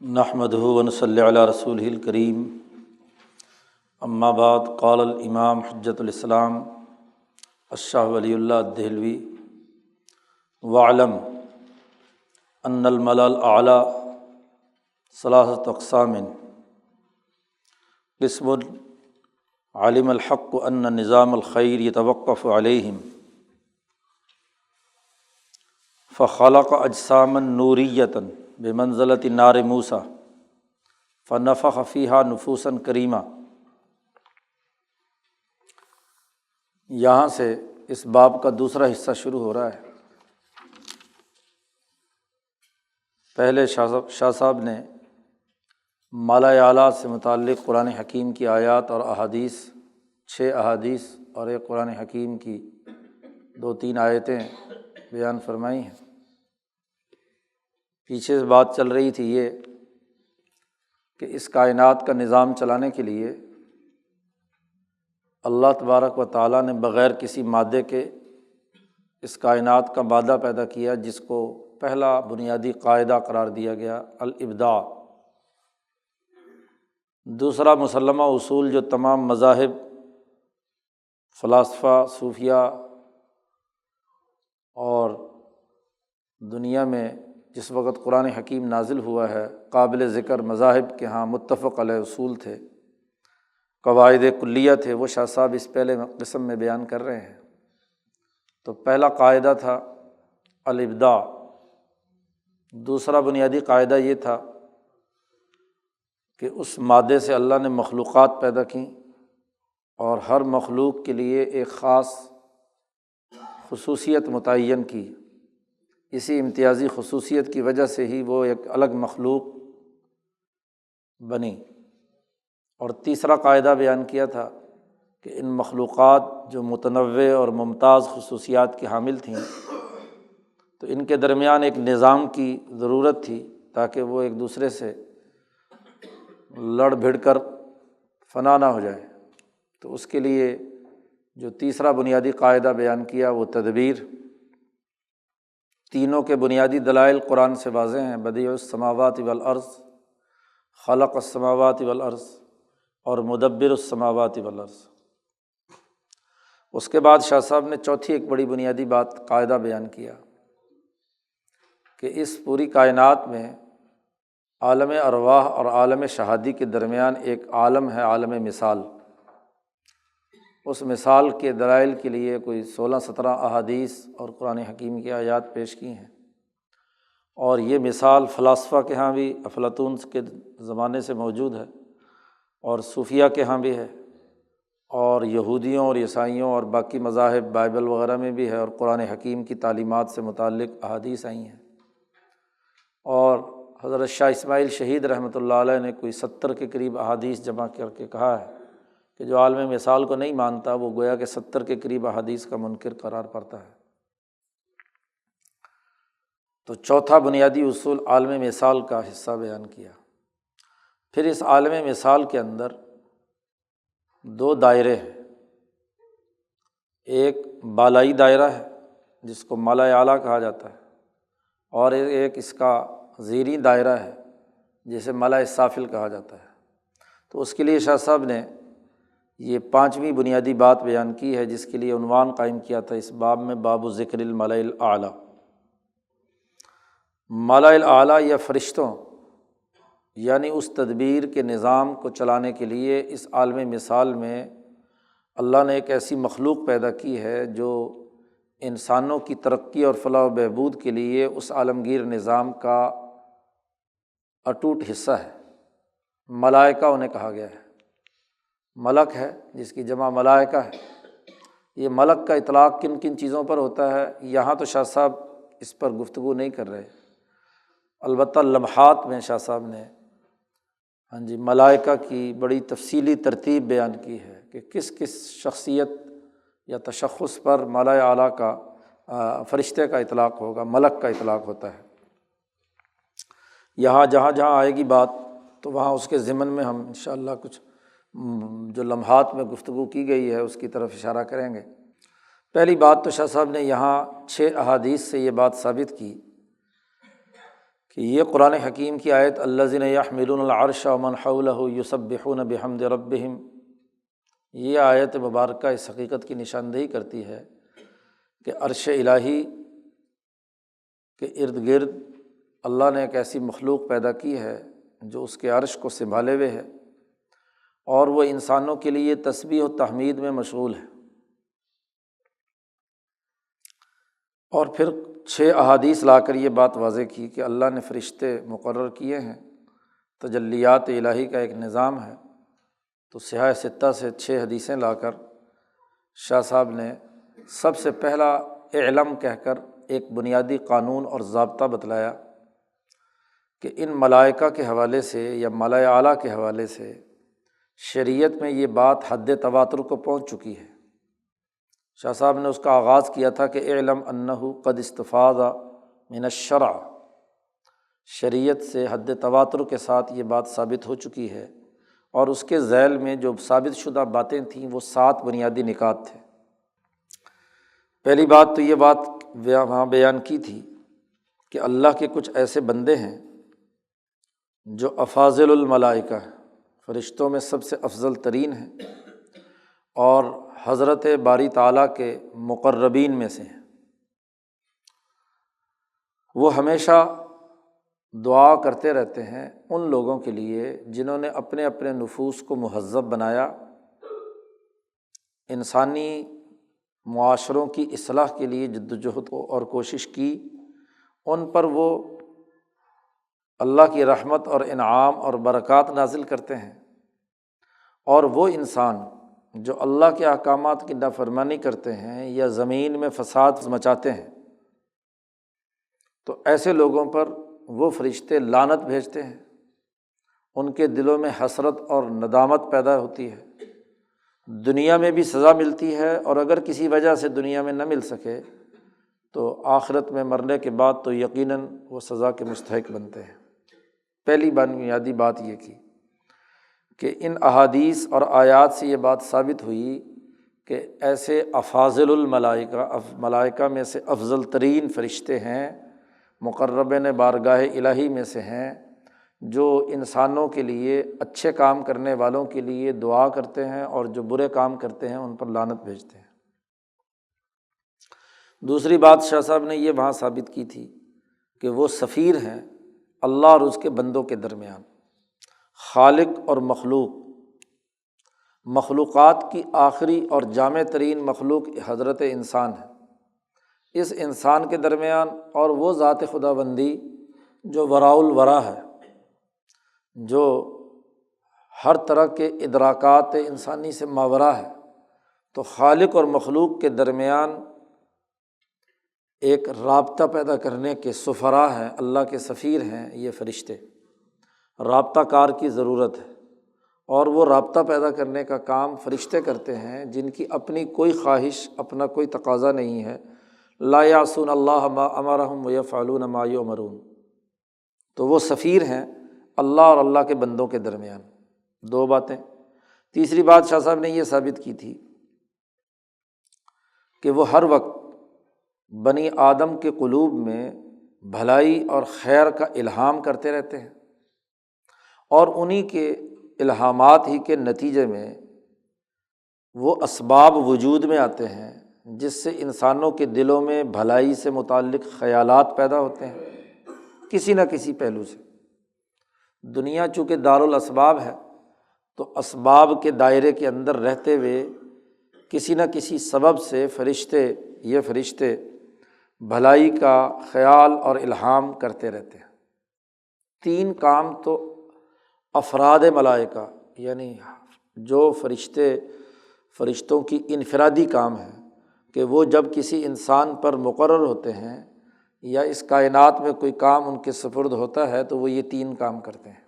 نحمدہ ونصلی علی رسولہ الکریم، اما بعد، قال الامام حجۃ الاسلام الشاہ ولی اللہ الدہلوی: واعلم ان الملأ الاعلی ثلاثۃ اقسام، قسم علم الحق ان نظام الخیر یتوقف علیہم فخلق اجساما نوریۃ بمنزلۃ نار موسیٰ فنفخ فیہا نفوسا کریمہ۔ یہاں سے اس باب کا دوسرا حصہ شروع ہو رہا ہے۔ پہلے شاہ صاحب نے مالا اعلیٰ سے متعلق قرآن حکیم کی آیات اور احادیث، 6 احادیث اور ایک قرآن حکیم کی 2-3 آیتیں بیان فرمائی ہیں۔ پیچھے سے بات چل رہی تھی یہ کہ اس کائنات کا نظام چلانے کے لیے اللہ تبارک و تعالیٰ نے بغیر کسی مادے کے اس کائنات کا مادہ پیدا کیا، جس کو پہلا بنیادی قاعدہ قرار دیا گیا، الابداع۔ دوسرا مسلمہ اصول جو تمام مذاہب، فلاسفہ، صوفیہ اور دنیا میں جس وقت قرآن حکیم نازل ہوا ہے، قابل ذکر مذاہب کے ہاں متفق علیہ اصول تھے، قواعد کلیہ تھے، وہ شاہ صاحب اس پہلے قسم میں بیان کر رہے ہیں۔ تو پہلا قاعدہ تھا الابداع۔ دوسرا بنیادی قاعدہ یہ تھا کہ اس مادے سے اللہ نے مخلوقات پیدا کیں اور ہر مخلوق کے لیے ایک خاص خصوصیت متعین کی۔ اسی امتیازی خصوصیت کی وجہ سے ہی وہ ایک الگ مخلوق بنی۔ اور تیسرا قاعدہ بیان کیا تھا کہ ان مخلوقات جو متنوع اور ممتاز خصوصیات کی حامل تھیں، تو ان کے درمیان ایک نظام کی ضرورت تھی تاکہ وہ ایک دوسرے سے لڑ بھڑ کر فنا نہ ہو جائے۔ تو اس کے لیے جو تیسرا بنیادی قاعدہ بیان کیا وہ تدبیر۔ تینوں کے بنیادی دلائل قرآن سے واضح ہیں: بدیع السماوات والارض، خلق السماوات والارض، اور مدبر السماوات والارض۔ اس کے بعد شاہ صاحب نے چوتھی ایک بڑی بنیادی بات، قاعدہ بیان کیا کہ اس پوری کائنات میں عالم ارواح اور عالم شہادی کے درمیان ایک عالم ہے، عالم مثال۔ اس مثال کے دلائل کے لیے کوئی 16-17 احادیث اور قرآن حکیم کی آیات پیش کی ہیں۔ اور یہ مثال فلاسفہ کے ہاں بھی افلاطون کے زمانے سے موجود ہے، اور صوفیہ کے ہاں بھی ہے، اور یہودیوں اور عیسائیوں اور باقی مذاہب بائبل وغیرہ میں بھی ہے، اور قرآن حکیم کی تعلیمات سے متعلق احادیث آئی ہیں۔ اور حضرت شاہ اسماعیل شہید رحمۃ اللہ علیہ نے کوئی 70 کے قریب احادیث جمع کر کے کہا ہے کہ جو عالم مثال کو نہیں مانتا وہ گویا کہ 70 کے قریب احادیث کا منکر قرار پاتا ہے۔ تو چوتھا بنیادی اصول عالم مثال کا حصہ بیان کیا۔ پھر اس عالم مثال کے اندر 2 دائرے ہیں۔ ایک بالائی دائرہ ہے جس کو مالا اعلیٰ کہا جاتا ہے، اور ایک اس کا زیریں دائرہ ہے جسے مالا سافل کہا جاتا ہے۔ تو اس کے لیے شاہ صاحب نے یہ 5ویں بنیادی بات بیان کی ہے، جس کے لیے عنوان قائم کیا تھا اس باب میں، باب ذکر الملأ الاعلیٰ۔ ملأ الاعلیٰ یا فرشتوں، یعنی اس تدبیر کے نظام کو چلانے کے لیے اس عالم مثال میں اللہ نے ایک ایسی مخلوق پیدا کی ہے جو انسانوں کی ترقی اور فلاح و بہبود کے لیے اس عالمگیر نظام کا اٹوٹ حصہ ہے۔ ملائکہ انہیں کہا گیا ہے۔ ملک ہے جس کی جمع ملائکہ ہے۔ یہ ملک کا اطلاق کن کن چیزوں پر ہوتا ہے یہاں تو شاہ صاحب اس پر گفتگو نہیں کر رہے، البتہ لمحات میں شاہ صاحب نے ملائکہ کی بڑی تفصیلی ترتیب بیان کی ہے کہ کس کس شخصیت یا تشخص پر ملأ اعلیٰ کا، فرشتے کا اطلاق ہوگا، ملک کا اطلاق ہوتا ہے۔ یہاں جہاں جہاں آئے گی بات تو وہاں اس کے ضمن میں ہم انشاءاللہ کچھ جو لمحات میں گفتگو کی گئی ہے اس کی طرف اشارہ کریں گے۔ پہلی بات تو شاہ صاحب نے یہاں 6 احادیث سے یہ بات ثابت کی کہ کہ یہ قرآن حکیم کی آیت الذین یحملون العرش ومن حولہ یسبحون بحمد ربہم، یہ آیت مبارکہ اس حقیقت کی نشاندہی کرتی ہے کہ عرش الہی کے ارد گرد اللہ نے ایک ایسی مخلوق پیدا کی ہے جو اس کے عرش کو سنبھالے ہوئے ہے، اور وہ انسانوں کے لیے تسبیح و تحمید میں مشغول ہے۔ اور پھر 6 احادیث لا کر یہ بات واضح کی کہ اللہ نے فرشتے مقرر کیے ہیں، تجلیات الہی کا ایک نظام ہے۔ تو سیاہ ستہ سے 6 حدیثیں لا کر شاہ صاحب نے سب سے پہلا اعلم کہہ کر ایک بنیادی قانون اور ضابطہ بتلایا کہ ان ملائکہ کے حوالے سے یا ملائے اعلیٰ کے حوالے سے شریعت میں یہ بات حد تواتر کو پہنچ چکی ہے۔ شاہ صاحب نے اس کا آغاز کیا تھا کہ اعلم انہ قد استفاض من الشرع، شریعت سے حد تواتر کے ساتھ یہ بات ثابت ہو چکی ہے، اور اس کے ذیل میں جو ثابت شدہ باتیں تھیں وہ 7 بنیادی نکات تھے۔ پہلی بات تو یہ بات وہاں بیان کی تھی کہ اللہ کے کچھ ایسے بندے ہیں جو افاضل الملائکہ ہیں، فرشتوں میں سب سے افضل ترین ہیں، اور حضرت باری تعالیٰ کے مقربین میں سے ہیں۔ وہ ہمیشہ دعا کرتے رہتے ہیں ان لوگوں کے لیے جنہوں نے اپنے اپنے نفوس کو مہذب بنایا، انسانی معاشروں کی اصلاح کے لیے جد وجہد اور کوشش کی، ان پر وہ اللہ کی رحمت اور انعام اور برکات نازل کرتے ہیں۔ اور وہ انسان جو اللہ کے احکامات کی نافرمانی کرتے ہیں یا زمین میں فساد مچاتے ہیں، تو ایسے لوگوں پر وہ فرشتے لعنت بھیجتے ہیں، ان کے دلوں میں حسرت اور ندامت پیدا ہوتی ہے، دنیا میں بھی سزا ملتی ہے، اور اگر کسی وجہ سے دنیا میں نہ مل سکے تو آخرت میں مرنے کے بعد تو یقیناً وہ سزا کے مستحق بنتے ہیں۔ پہلی بنیادی بات یہ کی کہ ان احادیث اور آیات سے یہ بات ثابت ہوئی کہ ایسے افاضل الملائکہ، ملائکہ میں سے افضل ترین فرشتے ہیں، مقربین بارگاہ الہی میں سے ہیں، جو انسانوں کے لیے، اچھے کام کرنے والوں کے لیے دعا کرتے ہیں، اور جو برے کام کرتے ہیں ان پر لعنت بھیجتے ہیں۔ دوسری بات شاہ صاحب نے یہ وہاں ثابت کی تھی کہ وہ سفیر ہیں اللہ اور اس کے بندوں کے درمیان، خالق اور مخلوق، مخلوقات کی آخری اور جامع ترین مخلوق حضرت انسان ہے، اس انسان کے درمیان اور وہ ذات خداوندی جو وراء الورا ہے، جو ہر طرح کے ادراکات انسانی سے ماورا ہے۔ تو خالق اور مخلوق کے درمیان ایک رابطہ پیدا کرنے کے سفراء ہیں، اللہ کے سفیر ہیں یہ فرشتے، رابطہ کار کی ضرورت ہے، اور وہ رابطہ پیدا کرنے کا کام فرشتے کرتے ہیں جن کی اپنی کوئی خواہش، اپنا کوئی تقاضا نہیں ہے۔ لا یعصون اللہ ما امرہم ویفعلون ما یؤمرون، تو وہ سفیر ہیں اللہ اور اللہ کے بندوں کے درمیان۔ 2 باتیں۔ تیسری بات شاہ صاحب نے یہ ثابت کی تھی کہ وہ ہر وقت بنی آدم کے قلوب میں بھلائی اور خیر کا الہام کرتے رہتے ہیں، اور انہی کے الہامات ہی کے نتیجے میں وہ اسباب وجود میں آتے ہیں جس سے انسانوں کے دلوں میں بھلائی سے متعلق خیالات پیدا ہوتے ہیں کسی نہ کسی پہلو سے۔ دنیا چونکہ دارالاسباب ہے، تو اسباب کے دائرے کے اندر رہتے ہوئے کسی نہ کسی سبب سے یہ فرشتے بھلائی کا خیال اور الہام کرتے رہتے ہیں۔ 3 کام تو افراد ملائکہ، یعنی جو فرشتوں کی انفرادی کام ہے کہ وہ جب کسی انسان پر مقرر ہوتے ہیں یا اس کائنات میں کوئی کام ان کے سپرد ہوتا ہے تو وہ یہ 3 کام کرتے ہیں۔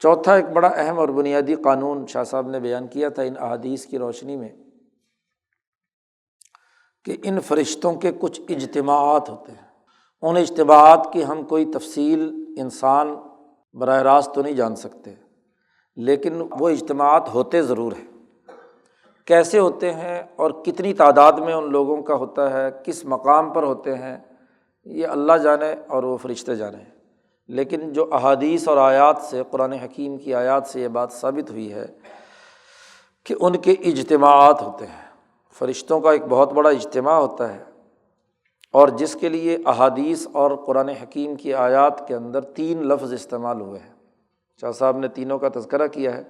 چوتھا ایک بڑا اہم اور بنیادی قانون شاہ صاحب نے بیان کیا تھا ان احادیث کی روشنی میں کہ ان فرشتوں کے کچھ اجتماعات ہوتے ہیں، ان اجتماعات کی ہم کوئی تفصیل انسان براہ راست تو نہیں جان سکتے، لیکن وہ اجتماعات ہوتے ضرور ہیں۔ کیسے ہوتے ہیں اور کتنی تعداد میں ان لوگوں کا ہوتا ہے، کس مقام پر ہوتے ہیں، یہ اللہ جانے اور وہ فرشتے جانے، لیکن جو احادیث اور آیات سے، قرآن حکیم کی آیات سے یہ بات ثابت ہوئی ہے کہ ان کے اجتماعات ہوتے ہیں، فرشتوں کا ایک بہت بڑا اجتماع ہوتا ہے، اور جس کے لیے احادیث اور قرآن حکیم کی آیات کے اندر 3 لفظ استعمال ہوئے ہیں۔ شاہ صاحب نے تینوں کا تذکرہ کیا ہے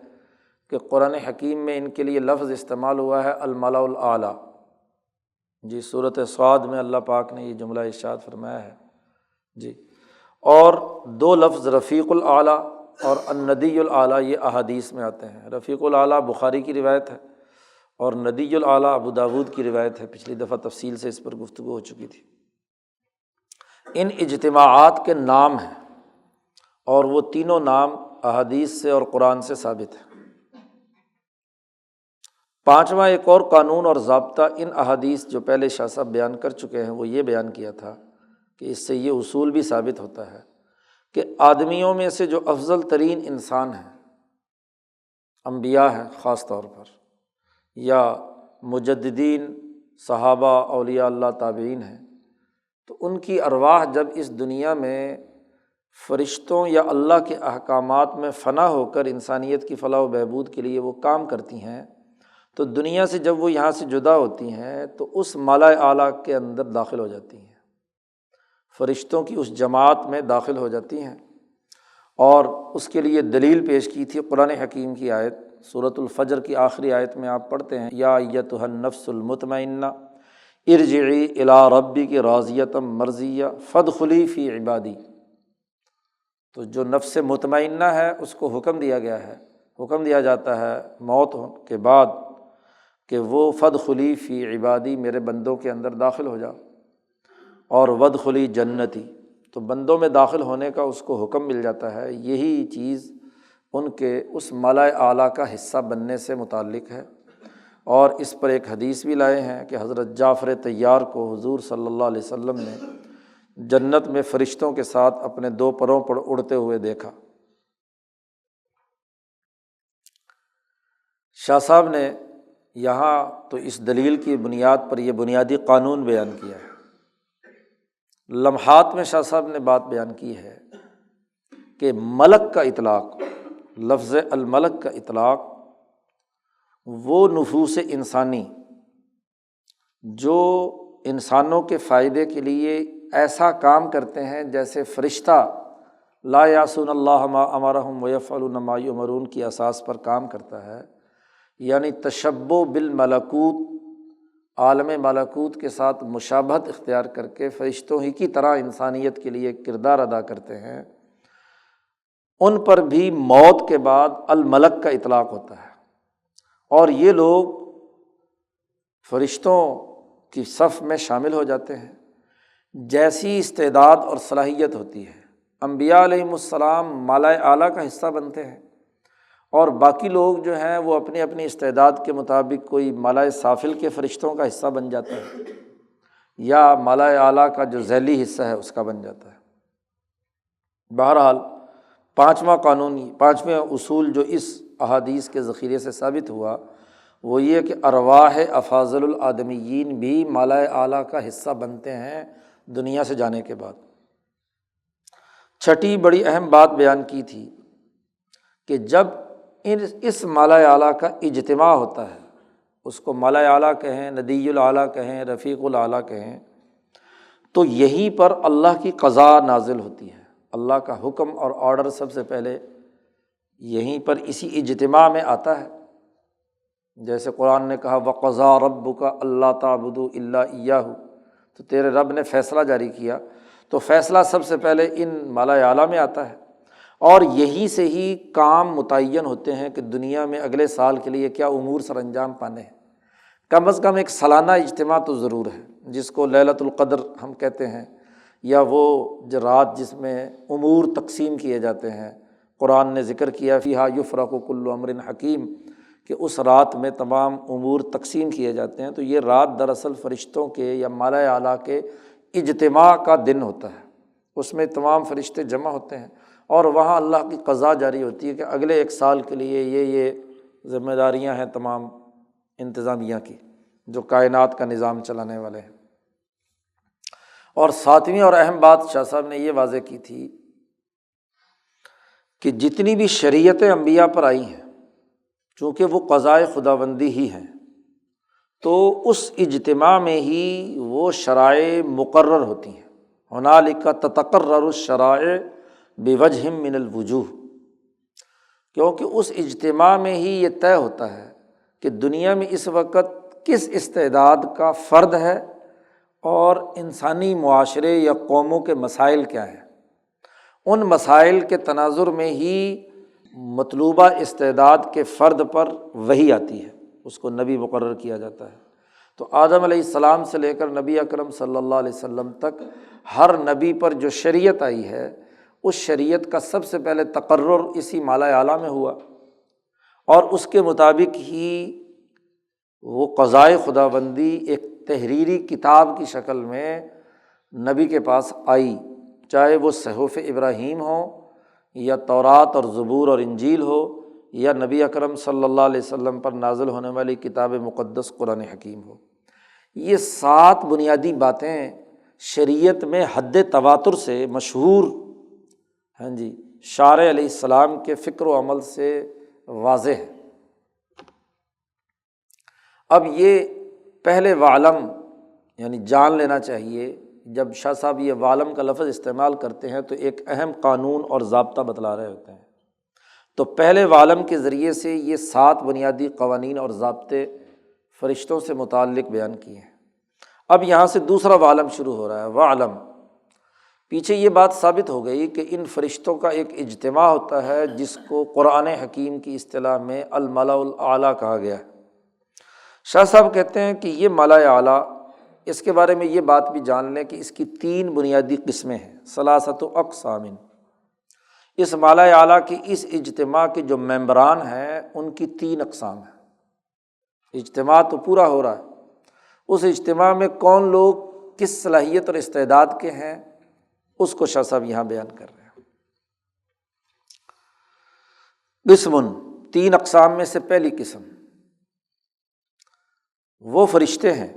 کہ قرآن حکیم میں ان کے لیے لفظ استعمال ہوا ہے الملأ الاعلیٰ، جی سورۃ صاد میں اللہ پاک نے یہ جملہ ارشاد فرمایا ہے جی، اور 2 لفظ رفیق الاعلیٰ اور الندی الاعلیٰ یہ احادیث میں آتے ہیں۔ رفیق الاعلیٰ بخاری کی روایت ہے اور ندی الاعلیٰ ابو داود کی روایت ہے، پچھلی دفعہ تفصیل سے اس پر گفتگو ہو چکی تھی۔ ان اجتماعات کے نام ہیں اور وہ تینوں نام احادیث سے اور قرآن سے ثابت ہیں۔ 5واں ایک اور قانون اور ضابطہ ان احادیث جو پہلے شاہ صاحب بیان کر چکے ہیں، وہ یہ بیان کیا تھا کہ اس سے یہ اصول بھی ثابت ہوتا ہے کہ آدمیوں میں سے جو افضل ترین انسان ہیں، انبیاء ہیں خاص طور پر، یا مجددین صحابہ اولیاء اللہ تابعین ہیں، تو ان کی ارواح جب اس دنیا میں فرشتوں یا اللہ کے احکامات میں فنا ہو کر انسانیت کی فلاح و بہبود کے لیے وہ کام کرتی ہیں، تو دنیا سے جب وہ یہاں سے جدا ہوتی ہیں تو اس ملأ اعلیٰ کے اندر داخل ہو جاتی ہیں، فرشتوں کی اس جماعت میں داخل ہو جاتی ہیں۔ اور اس کے لیے دلیل پیش کی تھی قرآن حکیم کی آیت، سورۃ الفجر کی آخری آیت میں آپ پڑھتے ہیں یا ایتھا النفس المطمئنہ ارجعی الی ربک راضیۃ مرضیہ فادخلی فی عبادی۔ تو جو نفس مطمئنہ ہے اس کو حکم دیا گیا ہے، حکم دیا جاتا ہے موت کے بعد کہ وہ فادخلی فی عبادی، میرے بندوں کے اندر داخل ہو جا، اور وادخلی جنتی، تو بندوں میں داخل ہونے کا اس کو حکم مل جاتا ہے۔ یہی چیز ان کے اس ملأ اعلیٰ کا حصہ بننے سے متعلق ہے، اور اس پر ایک حدیث بھی لائے ہیں کہ حضرت جعفر طیار کو حضور صلی اللہ علیہ وسلم نے جنت میں فرشتوں کے ساتھ اپنے 2 پروں پر اڑتے ہوئے دیکھا۔ شاہ صاحب نے یہاں تو اس دلیل کی بنیاد پر یہ بنیادی قانون بیان کیا ہے۔ لمحات میں شاہ صاحب نے بات بیان کی ہے کہ ملک کا اطلاق، لفظ الملک کا اطلاق وہ نفوس انسانی جو انسانوں کے فائدے کے لیے ایسا کام کرتے ہیں جیسے فرشتہ لا یعصون اللہ ما امرہم ویفعلون ما یؤمرون کی اساس پر کام کرتا ہے، یعنی تشبہ بالملکوت، عالم ملکوت کے ساتھ مشابہت اختیار کر کے فرشتوں ہی کی طرح انسانیت کے لیے کردار ادا کرتے ہیں، ان پر بھی موت کے بعد الملک کا اطلاق ہوتا ہے، اور یہ لوگ فرشتوں کی صف میں شامل ہو جاتے ہیں۔ جیسی استعداد اور صلاحیت ہوتی ہے، انبیاء علیہم السلام ملأ اعلیٰ کا حصہ بنتے ہیں، اور باقی لوگ جو ہیں وہ اپنی اپنی استعداد کے مطابق کوئی ملأ سافل کے فرشتوں کا حصہ بن جاتا ہے، یا ملأ اعلیٰ کا جو ذیلی حصہ ہے اس کا بن جاتا ہے۔ بہرحال 5واں قانون، 5واں اصول جو اس احادیث کے ذخیرے سے ثابت ہوا وہ یہ کہ ارواح افاضل الآدمیین بھی ملأ اعلیٰ کا حصہ بنتے ہیں دنیا سے جانے کے بعد۔ 6ٹھی بڑی اہم بات بیان کی تھی کہ جب اس ملأ اعلیٰ کا اجتماع ہوتا ہے، اس کو ملأ اعلیٰ کہیں، ندی الاعلیٰ کہیں، رفیق الاعلیٰ کہیں، تو یہیں پر اللہ کی قضا نازل ہوتی ہے، اللہ کا حکم اور آرڈر سب سے پہلے یہیں پر اسی اجتماع میں آتا ہے۔ جیسے قرآن نے کہا وَقَضَىٰ رَبُّكَ أَلَّا تَعْبُدُوا إِلَّا إِيَّاهُ، تو تیرے رب نے فیصلہ جاری کیا، تو فیصلہ سب سے پہلے ان ملأ اعلیٰ میں آتا ہے، اور یہیں سے ہی کام متعین ہوتے ہیں کہ دنیا میں اگلے سال کے لیے کیا امور سر انجام پانے ہیں۔ کم از کم ایک سالانہ اجتماع تو ضرور ہے، جس کو لیلۃ القدر ہم کہتے ہیں، یا وہ جو رات جس میں امور تقسیم کیے جاتے ہیں۔ قرآن نے ذکر کیا فیہا یفرق کل امر حکیم، کہ اس رات میں تمام امور تقسیم کیے جاتے ہیں۔ تو یہ رات دراصل فرشتوں کے یا ملأ اعلیٰ کے اجتماع کا دن ہوتا ہے، اس میں تمام فرشتے جمع ہوتے ہیں، اور وہاں اللہ کی قضا جاری ہوتی ہے کہ اگلے 1 سال کے لیے یہ ذمہ داریاں ہیں تمام انتظامیہ کی، جو کائنات کا نظام چلانے والے ہیں۔ اور ساتویں اور اہم بات شاہ صاحب نے یہ واضح کی تھی کہ جتنی بھی شریعتیں انبیاء پر آئی ہیں چونکہ وہ قضائے خداوندی ہی ہیں، تو اس اجتماع میں ہی وہ شرائع مقرر ہوتی ہیں۔ ہنالک تتقرر الشرائع بوجہ من الوجوہ، کیونکہ اس اجتماع میں ہی یہ طے ہوتا ہے کہ دنیا میں اس وقت کس استعداد کا فرد ہے اور انسانی معاشرے یا قوموں کے مسائل کیا ہیں۔ ان مسائل کے تناظر میں ہی مطلوبہ استعداد کے فرد پر وحی آتی ہے، اس کو نبی مقرر کیا جاتا ہے۔ تو آدم علیہ السلام سے لے کر نبی اکرم صلی اللہ علیہ وسلم تک ہر نبی پر جو شریعت آئی ہے، اس شریعت کا سب سے پہلے تقرر اسی مالا اعلیٰ میں ہوا، اور اس کے مطابق ہی وہ قضائے خداوندی ایک تحریری کتاب کی شکل میں نبی کے پاس آئی، چاہے وہ صحف ابراہیم ہو یا تورات اور زبور اور انجیل ہو، یا نبی اکرم صلی اللہ علیہ وسلم پر نازل ہونے والی کتاب مقدس قرآن حکیم ہو۔ یہ 7 بنیادی باتیں شریعت میں حد تواتر سے مشہور، شارع علیہ السلام کے فکر و عمل سے واضح ہے۔ اب یہ پہلے وعلم یعنی جان لینا چاہیے، جب شاہ صاحب یہ وعلم کا لفظ استعمال کرتے ہیں تو ایک اہم قانون اور ضابطہ بتلا رہے ہوتے ہیں۔ تو پہلے وعلم کے ذریعے سے یہ 7 بنیادی قوانین اور ضابطے فرشتوں سے متعلق بیان کیے ہیں۔ اب یہاں سے دوسرا وعلم شروع ہو رہا ہے، وعلم۔ پیچھے یہ بات ثابت ہو گئی کہ ان فرشتوں کا ایک اجتماع ہوتا ہے جس کو قرآن حکیم کی اصطلاح میں الملأ الاعلیٰ کہا گیا ہے۔ شاہ صاحب کہتے ہیں کہ یہ ملأ اعلیٰ، اس کے بارے میں یہ بات بھی جان لیں کہ اس کی 3 بنیادی قسمیں ہیں، ثلاثۃ اقسام۔ اس ملأ اعلیٰ کی اس اجتماع کے جو ممبران ہیں ان کی 3 اقسام ہیں۔ اجتماع تو پورا ہو رہا ہے، اس اجتماع میں کون لوگ کس صلاحیت اور استعداد کے ہیں اس کو شاہ صاحب یہاں بیان کر رہے ہیں۔ قسم، 3 اقسام میں سے پہلی قسم وہ فرشتے ہیں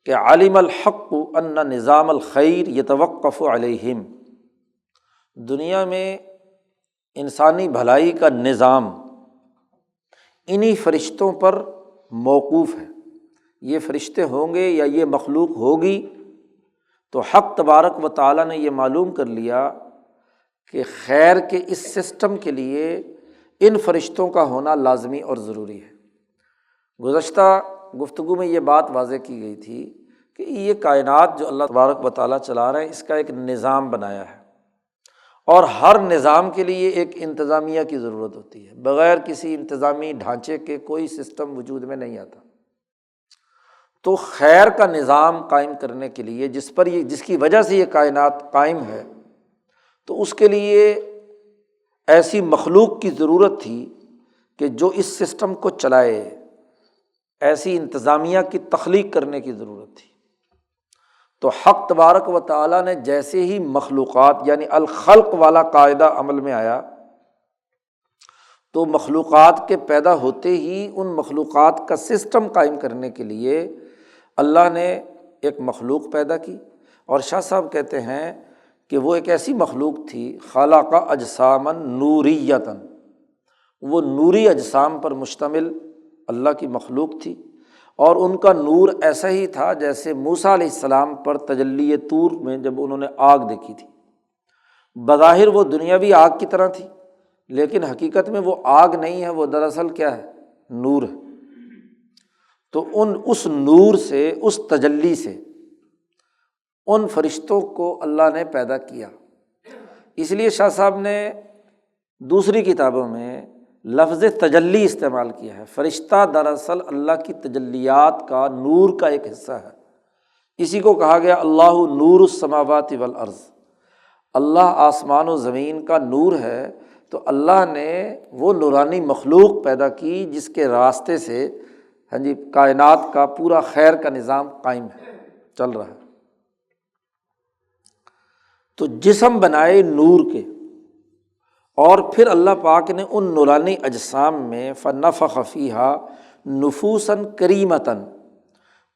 کہ علم الحق ان نظام الخیر یتوقف علیہم، دنیا میں انسانی بھلائی کا نظام انہی فرشتوں پر موقوف ہے۔ یہ فرشتے ہوں گے یا یہ مخلوق ہوگی تو حق تبارک و تعالیٰ نے یہ معلوم کر لیا کہ خیر کے اس سسٹم کے لیے ان فرشتوں کا ہونا لازمی اور ضروری ہے۔ گزشتہ گفتگو میں یہ بات واضح کی گئی تھی کہ یہ کائنات جو اللہ تبارک و تعالیٰ چلا رہے ہیں اس کا ایک نظام بنایا ہے، اور ہر نظام کے لیے ایک انتظامیہ کی ضرورت ہوتی ہے۔ بغیر کسی انتظامی ڈھانچے کے کوئی سسٹم وجود میں نہیں آتا۔ تو خیر کا نظام قائم کرنے کے لیے جس کی وجہ سے یہ کائنات قائم ہے، تو اس کے لیے ایسی مخلوق کی ضرورت تھی کہ جو اس سسٹم کو چلائے، ایسی انتظامیہ کی تخلیق کرنے کی ضرورت تھی۔ تو حق تبارک و تعالیٰ نے جیسے ہی مخلوقات یعنی الخلق والا قاعدہ عمل میں آیا، تو مخلوقات کے پیدا ہوتے ہی ان مخلوقات کا سسٹم قائم کرنے کے لیے اللہ نے ایک مخلوق پیدا کی، اور شاہ صاحب کہتے ہیں کہ وہ ایک ایسی مخلوق تھی خلق اجساما نوریۃ، وہ نوری اجسام پر مشتمل اللہ کی مخلوق تھی، اور ان کا نور ایسا ہی تھا جیسے موسیٰ علیہ السلام پر تجلی طور میں جب انہوں نے آگ دیکھی تھی۔ بظاہر وہ دنیاوی آگ کی طرح تھی، لیکن حقیقت میں وہ آگ نہیں ہے، وہ دراصل کیا ہے؟ نور ہے۔ تو اس نور سے، اس تجلی سے ان فرشتوں کو اللہ نے پیدا کیا۔ اس لیے شاہ صاحب نے دوسری کتابوں میں لفظ تجلی استعمال کیا ہے۔ فرشتہ دراصل اللہ کی تجلیات کا، نور کا ایک حصہ ہے۔ اسی کو کہا گیا اللہ نور السماوات والارض، اللہ آسمان و زمین کا نور ہے۔ تو اللہ نے وہ نورانی مخلوق پیدا کی جس کے راستے سے کائنات کا پورا خیر کا نظام قائم ہے، چل رہا ہے۔ تو جسم بنائے نور کے، اور پھر اللہ پاک نے ان نورانی اجسام میں فنفخ فیہا نفوسا کریمتا،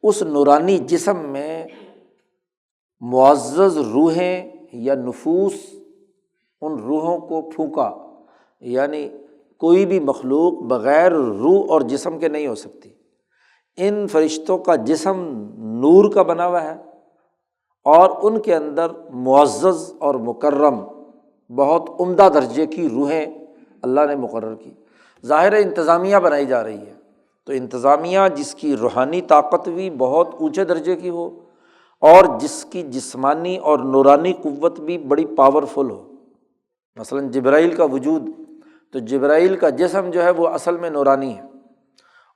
اس نورانی جسم میں معزز روحیں یا نفوس، ان روحوں کو پھونکا، یعنی کوئی بھی مخلوق بغیر روح اور جسم کے نہیں ہو سکتی۔ ان فرشتوں کا جسم نور کا بنا ہوا ہے اور ان کے اندر معزز اور مکرم بہت عمدہ درجے کی روحیں اللہ نے مقرر کی۔ ظاہر انتظامیہ بنائی جا رہی ہے، تو انتظامیہ جس کی روحانی طاقت بھی بہت اونچے درجے کی ہو اور جس کی جسمانی اور نورانی قوت بھی بڑی پاورفل ہو۔ مثلاً جبرائیل کا وجود، تو جبرائیل کا جسم جو ہے وہ اصل میں نورانی ہے،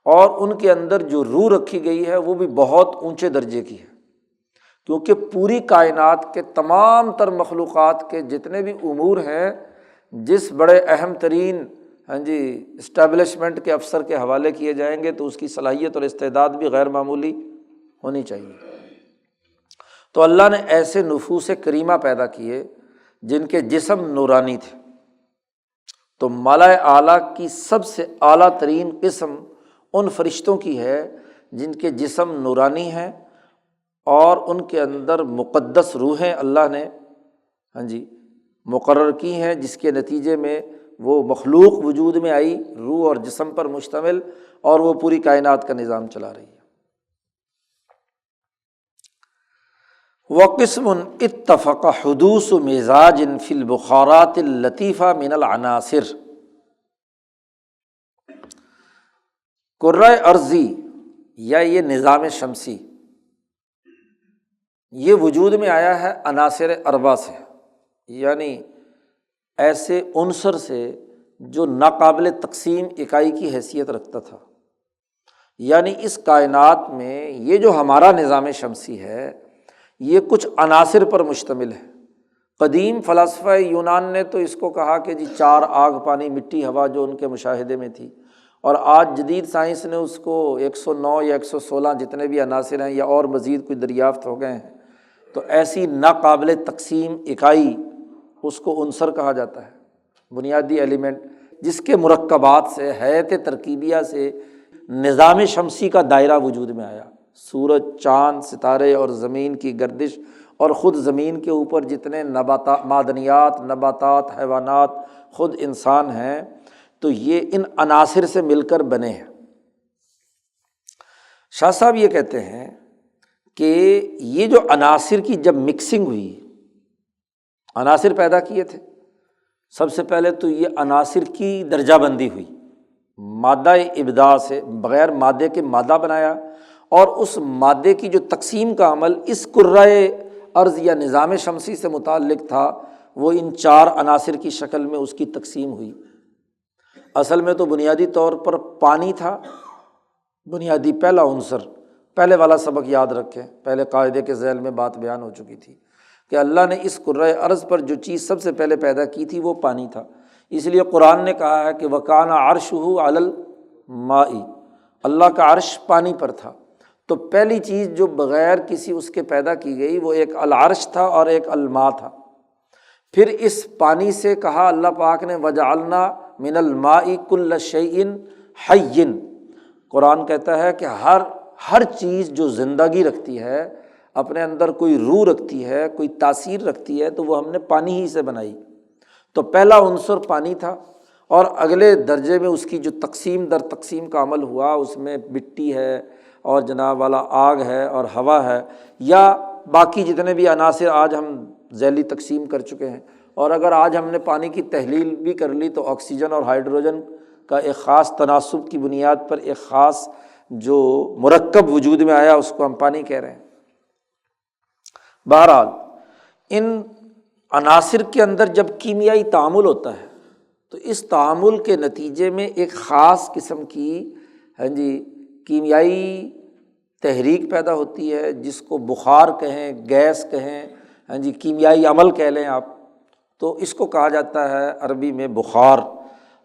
اور ان کے اندر جو روح رکھی گئی ہے وہ بھی بہت اونچے درجے کی ہے، کیونکہ پوری کائنات کے تمام تر مخلوقات کے جتنے بھی امور ہیں، جس بڑے اہم ترین اسٹیبلشمنٹ کے افسر کے حوالے کیے جائیں گے تو اس کی صلاحیت اور استعداد بھی غیر معمولی ہونی چاہیے۔ تو اللہ نے ایسے نفوس کریمہ پیدا کیے جن کے جسم نورانی تھے۔ تو ملائے اعلیٰ کی سب سے اعلیٰ ترین قسم ان فرشتوں کی ہے جن کے جسم نورانی ہیں اور ان کے اندر مقدس روحیں اللہ نے مقرر کی ہیں، جس کے نتیجے میں وہ مخلوق وجود میں آئی، روح اور جسم پر مشتمل، اور وہ پوری کائنات کا نظام چلا رہی ہے۔ وقسم اتفق حدوث مزاج فی البخارات اللطیفہ من العناصر۔ کرۂ ارضی یا یہ نظام شمسی، یہ وجود میں آیا ہے عناصر اربع سے، یعنی ایسے عنصر سے جو ناقابل تقسیم اکائی کی حیثیت رکھتا تھا۔ یعنی اس کائنات میں یہ جو ہمارا نظام شمسی ہے یہ کچھ عناصر پر مشتمل ہے۔ قدیم فلاسفہ یونان نے تو اس کو کہا کہ جی 4 آگ، پانی، مٹی، ہوا، جو ان کے مشاہدے میں تھی، اور آج جدید سائنس نے اس کو 109 یا 116 جتنے بھی عناصر ہیں یا اور مزید کوئی دریافت ہو گئے ہیں، تو ایسی ناقابل تقسیم اکائی اس کو عنصر کہا جاتا ہے، بنیادی ایلیمنٹ، جس کے مرکبات سے، ہیئت ترکیبیہ سے نظام شمسی کا دائرہ وجود میں آیا۔ سورج، چاند، ستارے اور زمین کی گردش، اور خود زمین کے اوپر جتنے معدنیات، نباتات، حیوانات، خود انسان ہیں، تو یہ ان عناصر سے مل کر بنے ہیں۔ شاہ صاحب یہ کہتے ہیں کہ یہ جو عناصر کی جب مکسنگ ہوئی، عناصر پیدا کیے تھے، سب سے پہلے تو یہ عناصر کی درجہ بندی ہوئی، مادہ ابداع سے بغیر مادے کے مادہ بنایا، اور اس مادے کی جو تقسیم کا عمل اس کرۂ ارض یا نظام شمسی سے متعلق تھا، وہ ان 4 عناصر کی شکل میں اس کی تقسیم ہوئی۔ اصل میں تو بنیادی طور پر پانی تھا، بنیادی پہلا عنصر۔ پہلے والا سبق یاد رکھیں، پہلے قاعدے کے ذیل میں بات بیان ہو چکی تھی کہ اللہ نے اس کرۂ ارض پر جو چیز سب سے پہلے پیدا کی تھی وہ پانی تھا۔ اس لیے قرآن نے کہا ہے کہ وَكَانَ عَرْشُهُ عَلَى الْمَاءِ، اللہ کا عرش پانی پر تھا۔ تو پہلی چیز جو بغیر کسی اس کے پیدا کی گئی وہ ایک العرش تھا اور ایک الماء تھا۔ پھر اس پانی سے کہا اللہ پاک نے وَجَعَلْنَا مِنَ الْمَاءِ كُلَّ شَيْءٍ حَيٍّ، قرآن کہتا ہے کہ ہر چیز جو زندگی رکھتی ہے، اپنے اندر کوئی روح رکھتی ہے، کوئی تاثیر رکھتی ہے، تو وہ ہم نے پانی ہی سے بنائی۔ تو پہلا عنصر پانی تھا، اور اگلے درجے میں اس کی جو تقسیم در تقسیم کا عمل ہوا، اس میں مٹی ہے اور جناب والا آگ ہے اور ہوا ہے، یا باقی جتنے بھی عناصر آج ہم ذیلی تقسیم کر چکے ہیں۔ اور اگر آج ہم نے پانی کی تحلیل بھی کر لی تو آکسیجن اور ہائیڈروجن کا ایک خاص تناسب کی بنیاد پر ایک خاص جو مرکب وجود میں آیا اس کو ہم پانی کہہ رہے ہیں۔ بہرحال ان عناصر کے اندر جب کیمیائی تعامل ہوتا ہے تو اس تعامل کے نتیجے میں ایک خاص قسم کی کیمیائی تحریک پیدا ہوتی ہے، جس کو بخار کہیں، گیس کہیں، کیمیائی عمل کہہ لیں آپ، تو اس کو کہا جاتا ہے عربی میں بخار۔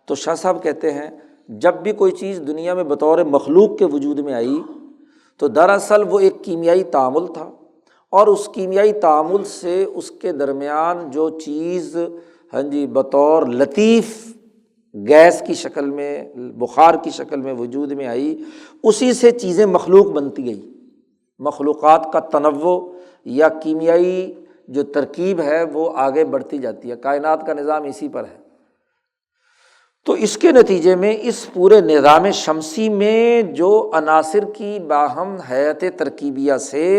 تو شاہ صاحب کہتے ہیں جب بھی کوئی چیز دنیا میں بطور مخلوق کے وجود میں آئی تو دراصل وہ ایک کیمیائی تعامل تھا، اور اس کیمیائی تعامل سے اس کے درمیان جو چیز بطور لطیف گیس کی شکل میں، بخار کی شکل میں وجود میں آئی، اسی سے چیزیں مخلوق بنتی گئی۔ مخلوقات کا تنوع یا کیمیائی جو ترکیب ہے وہ آگے بڑھتی جاتی ہے۔ کائنات کا نظام اسی پر ہے۔ تو اس کے نتیجے میں اس پورے نظام شمسی میں جو عناصر کی باہم حیات ترکیبیہ سے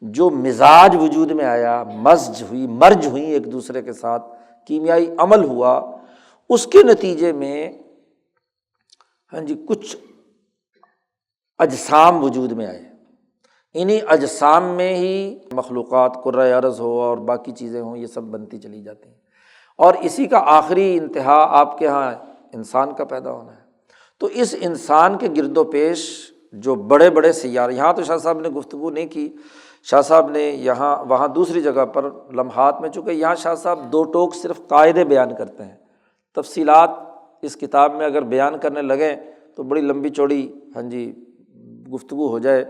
جو مزاج وجود میں آیا، مرج ہوئی ایک دوسرے کے ساتھ، کیمیائی عمل ہوا، اس کے نتیجے میں کچھ اجسام وجود میں آئے۔ انہی اجسام میں ہی مخلوقات، کرۂ ارض ہو اور باقی چیزیں ہوں، یہ سب بنتی چلی جاتی ہیں، اور اسی کا آخری انتہا آپ کے ہاں انسان کا پیدا ہونا ہے۔ تو اس انسان کے گرد و پیش جو بڑے بڑے سیارے، یہاں تو شاہ صاحب نے گفتگو نہیں کی، شاہ صاحب نے یہاں وہاں دوسری جگہ پر لمحات میں، چونکہ یہاں شاہ صاحب دو ٹوک صرف قاعدے بیان کرتے ہیں، تفصیلات اس کتاب میں اگر بیان کرنے لگیں تو بڑی لمبی چوڑی گفتگو ہو جائے،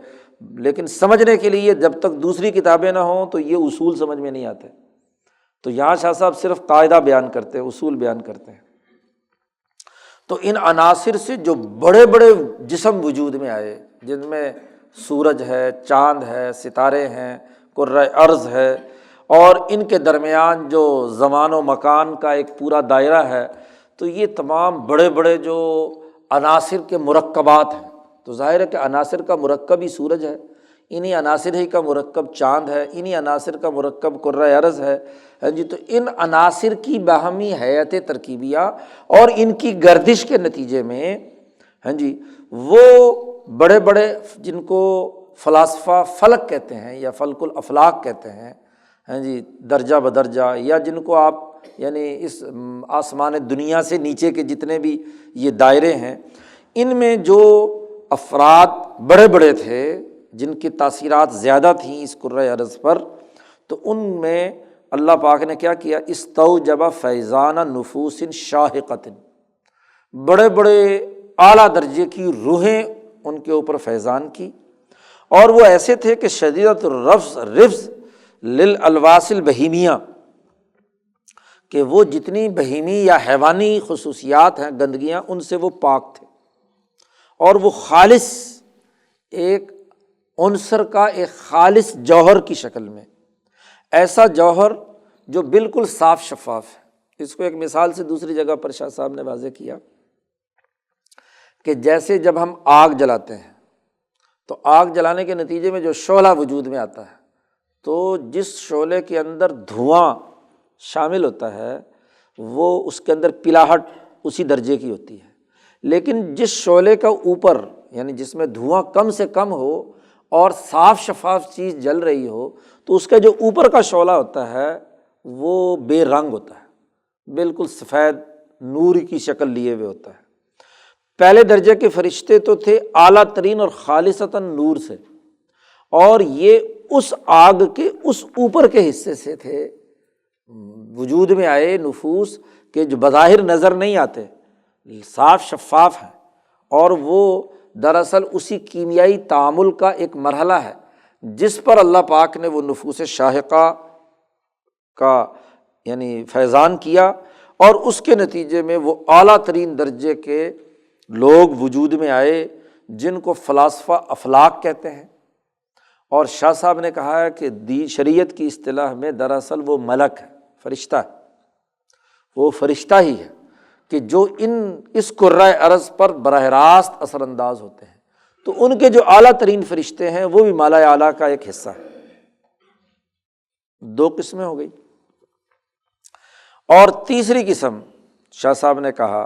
لیکن سمجھنے کے لیے جب تک دوسری کتابیں نہ ہوں تو یہ اصول سمجھ میں نہیں آتے۔ تو یہاں شاہ صاحب صرف قاعدہ بیان کرتے ہیں، اصول بیان کرتے ہیں۔ تو ان عناصر سے جو بڑے بڑے جسم وجود میں آئے، جن میں سورج ہے، چاند ہے، ستارے ہیں، کرۂ ارض ہے، اور ان کے درمیان جو زمان و مکان کا ایک پورا دائرہ ہے، تو یہ تمام بڑے بڑے جو عناصر کے مرکبات ہیں، تو ظاہر ہے کہ عناصر کا مرکب ہی سورج ہے، انہی عناصر ہی کا مرکب چاند ہے، انہی عناصر کا مرکب کرۂ ارض ہے۔ تو ان عناصر کی باہمی حیات ترکیبیہ اور ان کی گردش کے نتیجے میں وہ بڑے بڑے، جن کو فلاسفہ فلک کہتے ہیں یا فلک الافلاک کہتے ہیں، درجہ بدرجہ، یا جن کو آپ اس آسمان دنیا سے نیچے کے جتنے بھی یہ دائرے ہیں، ان میں جو افراد بڑے بڑے تھے جن کی تاثیرات زیادہ تھیں اس کرۂ ارض پر، تو ان میں اللہ پاک نے کیا کیا، استوجب فیضان نفوس شاہقۃ، بڑے بڑے اعلیٰ درجے کی روحیں ان کے اوپر فیضان کی، اور وہ ایسے تھے کہ شدیدۃ رفض للالواس البہیمیہ، کہ وہ جتنی بہیمی یا حیوانی خصوصیات ہیں، گندگیاں، ان سے وہ پاک تھے، اور وہ خالص ایک عنصر کا ایک خالص جوہر کی شکل میں، ایسا جوہر جو بالکل صاف شفاف ہے۔ اس کو ایک مثال سے دوسری جگہ پر شاہ صاحب نے واضح کیا کہ جیسے جب ہم آگ جلاتے ہیں تو آگ جلانے کے نتیجے میں جو شعلہ وجود میں آتا ہے، تو جس شعلے کے اندر دھواں شامل ہوتا ہے وہ اس کے اندر پلاہٹ اسی درجے کی ہوتی ہے، لیکن جس شعلے کا اوپر جس میں دھواں کم سے کم ہو اور صاف شفاف چیز جل رہی ہو، تو اس کا جو اوپر کا شعلہ ہوتا ہے وہ بے رنگ ہوتا ہے، بالکل سفید نور کی شکل لیے ہوئے ہوتا ہے۔ پہلے درجے کے فرشتے تو تھے اعلیٰ ترین اور خالصتاً نور سے، اور یہ اس آگ کے اس اوپر کے حصے سے تھے، وجود میں آئے نفوس کہ جو بظاہر نظر نہیں آتے، صاف شفاف ہیں، اور وہ دراصل اسی کیمیائی تعامل کا ایک مرحلہ ہے جس پر اللہ پاک نے وہ نفوس شاہقہ کا فیضان کیا، اور اس کے نتیجے میں وہ اعلیٰ ترین درجے کے لوگ وجود میں آئے جن کو فلاسفہ افلاک کہتے ہیں۔ اور شاہ صاحب نے کہا ہے کہ شریعت کی اصطلاح میں دراصل وہ ملک ہے، فرشتہ ہے، وہ فرشتہ ہی ہے کہ جو اس کرۂ ارض پر براہ راست اثر انداز ہوتے ہیں۔ تو ان کے جو اعلیٰ ترین فرشتے ہیں وہ بھی مالا اعلیٰ کا ایک حصہ ہے۔ دو قسمیں ہو گئی۔ اور تیسری قسم شاہ صاحب نے کہا،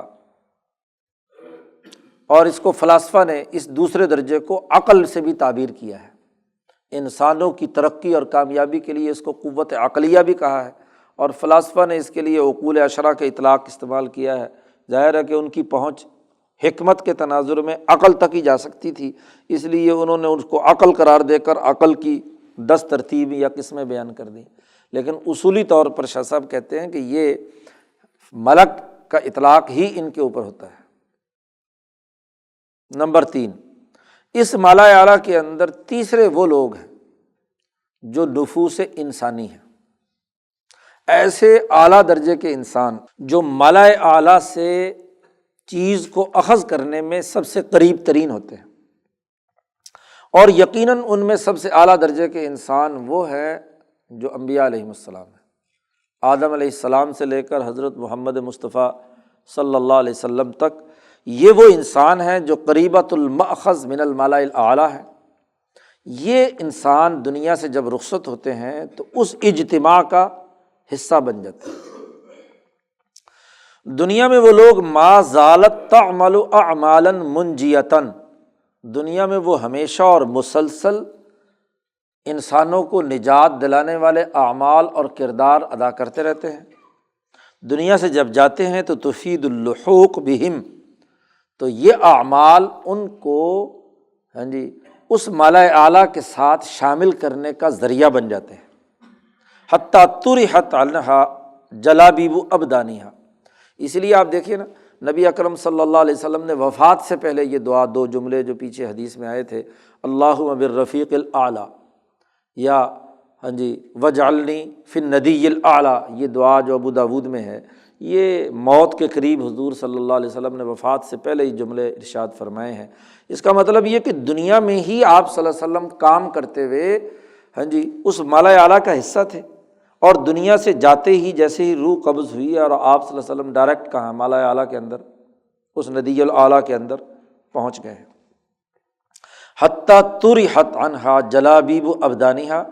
اور اس کو فلاسفہ نے اس دوسرے درجے کو عقل سے بھی تعبیر کیا ہے، انسانوں کی ترقی اور کامیابی کے لیے اس کو قوت عقلیہ بھی کہا ہے، اور فلاسفہ نے اس کے لیے عقول عشرہ کے اطلاق استعمال کیا ہے۔ ظاہر ہے کہ ان کی پہنچ حکمت کے تناظر میں عقل تک ہی جا سکتی تھی، اس لیے انہوں نے اس کو عقل قرار دے کر عقل کی 10 ترتیب یا قسمیں بیان کر دیں، لیکن اصولی طور پر شاہ صاحب کہتے ہیں کہ یہ ملک کا اطلاق ہی ان کے اوپر ہوتا ہے۔ نمبر 3، اس مالا اعلیٰ کے اندر تیسرے وہ لوگ ہیں جو نفوس انسانی ہیں، ایسے اعلیٰ درجے کے انسان جو مالا اعلیٰ سے چیز کو اخذ کرنے میں سب سے قریب ترین ہوتے ہیں، اور یقیناً ان میں سب سے اعلیٰ درجے کے انسان وہ ہے جو انبیاء علیہم السلام ہیں۔ آدم علیہ السلام سے لے کر حضرت محمد مصطفیٰ صلی اللہ علیہ وسلم تک یہ وہ انسان ہیں جو قریبۃ المأخذ من الملأ الاعلیٰ ہے۔ یہ انسان دنیا سے جب رخصت ہوتے ہیں تو اس اجتماع کا حصہ بن جاتے ہیں۔ دنیا میں وہ لوگ ما زالت تعمل اعمالا منجیۃ، دنیا میں وہ ہمیشہ اور مسلسل انسانوں کو نجات دلانے والے اعمال اور کردار ادا کرتے رہتے ہیں۔ دنیا سے جب جاتے ہیں تو تفید اللحوق بہم، تو یہ اعمال ان کو اس ملأ اعلیٰ کے ساتھ شامل کرنے کا ذریعہ بن جاتے ہیں۔ حتیٰ طرحت عنہا جلابیب ابدانیہا، اس لیے آپ دیکھیے نا، نبی اکرم صلی اللہ علیہ وسلم نے وفات سے پہلے یہ دعا، دو جملے جو پیچھے حدیث میں آئے تھے، اللہم بالرفیق الاعلیٰ یا وجعلنی فی الندی الاعلیٰ، یہ دعا جو ابو داود میں ہے، یہ موت کے قریب حضور صلی اللہ علیہ وسلم نے وفات سے پہلے یہ جملے ارشاد فرمائے ہیں۔ اس کا مطلب یہ کہ دنیا میں ہی آپ صلی اللہ علیہ وسلم کام کرتے ہوئے اس ملأ اعلیٰ کا حصہ تھے، اور دنیا سے جاتے ہی جیسے ہی روح قبض ہوئی اور آپ صلی اللہ علیہ وسلم ڈائریکٹ کہاں ملأ اعلیٰ کے اندر، اس ندی الاعلیٰ کے اندر پہنچ گئے ہیں۔ حتیٰ طرحت عنہا جلابیب ابدانہا،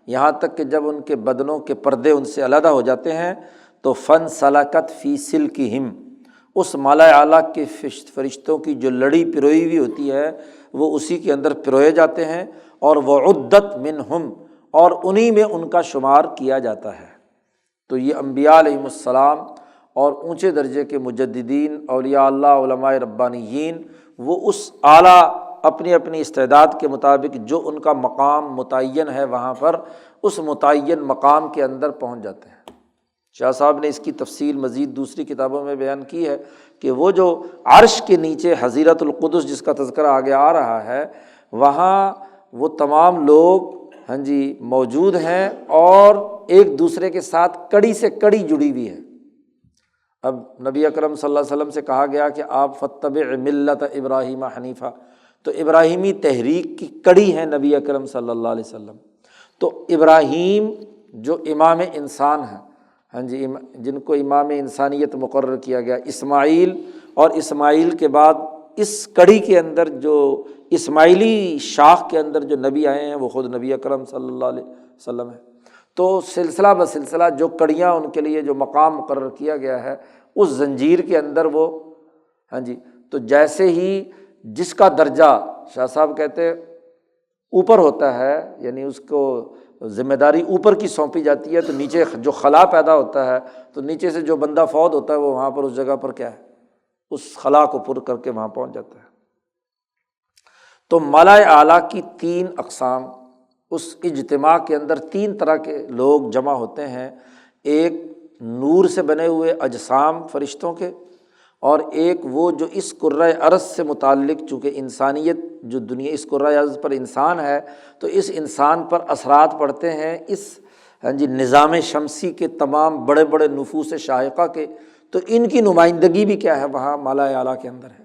یہاں تک کہ جب ان کے بدنوں کے پردے ان سے علیحدہ ہو جاتے ہیں تو فانسلکت فی سلکہم، اس ملأ اعلیٰ کے فرشتوں کی جو لڑی پروئی ہوئی ہوتی ہے وہ اسی کے اندر پروئے جاتے ہیں، اور وعدت منہم، اور انہی میں ان کا شمار کیا جاتا ہے۔ تو یہ انبیاء علیہم السلام اور اونچے درجے کے مجددین، اولیاء اللہ، علماء ربانیین، وہ اس اعلیٰ اپنی اپنی استعداد کے مطابق جو ان کا مقام متعین ہے وہاں پر اس متعین مقام کے اندر پہنچ جاتے ہیں۔ شاہ صاحب نے اس کی تفصیل مزید دوسری کتابوں میں بیان کی ہے کہ وہ جو عرش کے نیچے حضیرت القدس جس کا تذکرہ آگے آ رہا ہے، وہاں وہ تمام لوگ موجود ہیں اور ایک دوسرے کے ساتھ کڑی سے کڑی جڑی ہوئی ہے۔ اب نبی اکرم صلی اللہ علیہ وسلم سے کہا گیا کہ آپ فاتبع ملت ابراہیم حنیفہ، تو ابراہیمی تحریک کی کڑی ہے نبی اکرم صلی اللہ علیہ وسلم۔ تو ابراہیم جو امام انسان ہیں، جن کو امام انسانیت مقرر کیا گیا، اسماعیل، اور اسماعیل کے بعد اس کڑی کے اندر جو اسماعیلی شاخ کے اندر جو نبی آئے ہیں وہ خود نبی اکرم صلی اللہ علیہ وسلم ہے۔ تو سلسلہ بسلسلہ جو کڑیاں ان کے لیے جو مقام مقرر کیا گیا ہے اس زنجیر کے اندر وہ تو جیسے ہی جس کا درجہ شاہ صاحب کہتے اوپر ہوتا ہے، یعنی اس کو ذمہ داری اوپر کی سونپی جاتی ہے، تو نیچے جو خلا پیدا ہوتا ہے تو نیچے سے جو بندہ فوت ہوتا ہے وہ وہاں پر اس جگہ پر کیا ہے، اس خلا کو پر کر کے وہاں پہنچ جاتا ہے۔ تو ملأ اعلیٰ کی تین اقسام، اس اجتماع کے اندر تین طرح کے لوگ جمع ہوتے ہیں، ایک نور سے بنے ہوئے اجسام فرشتوں کے، اور ایک وہ جو اس کرۂ ارض سے متعلق، چونکہ انسانیت جو دنیا اس کرۂ ارض پر انسان ہے تو اس انسان پر اثرات پڑتے ہیں اس نظام شمسی کے تمام بڑے بڑے نفوس شاہقہ کے، تو ان کی نمائندگی بھی کیا ہے وہاں ملأ اعلیٰ کے اندر ہے،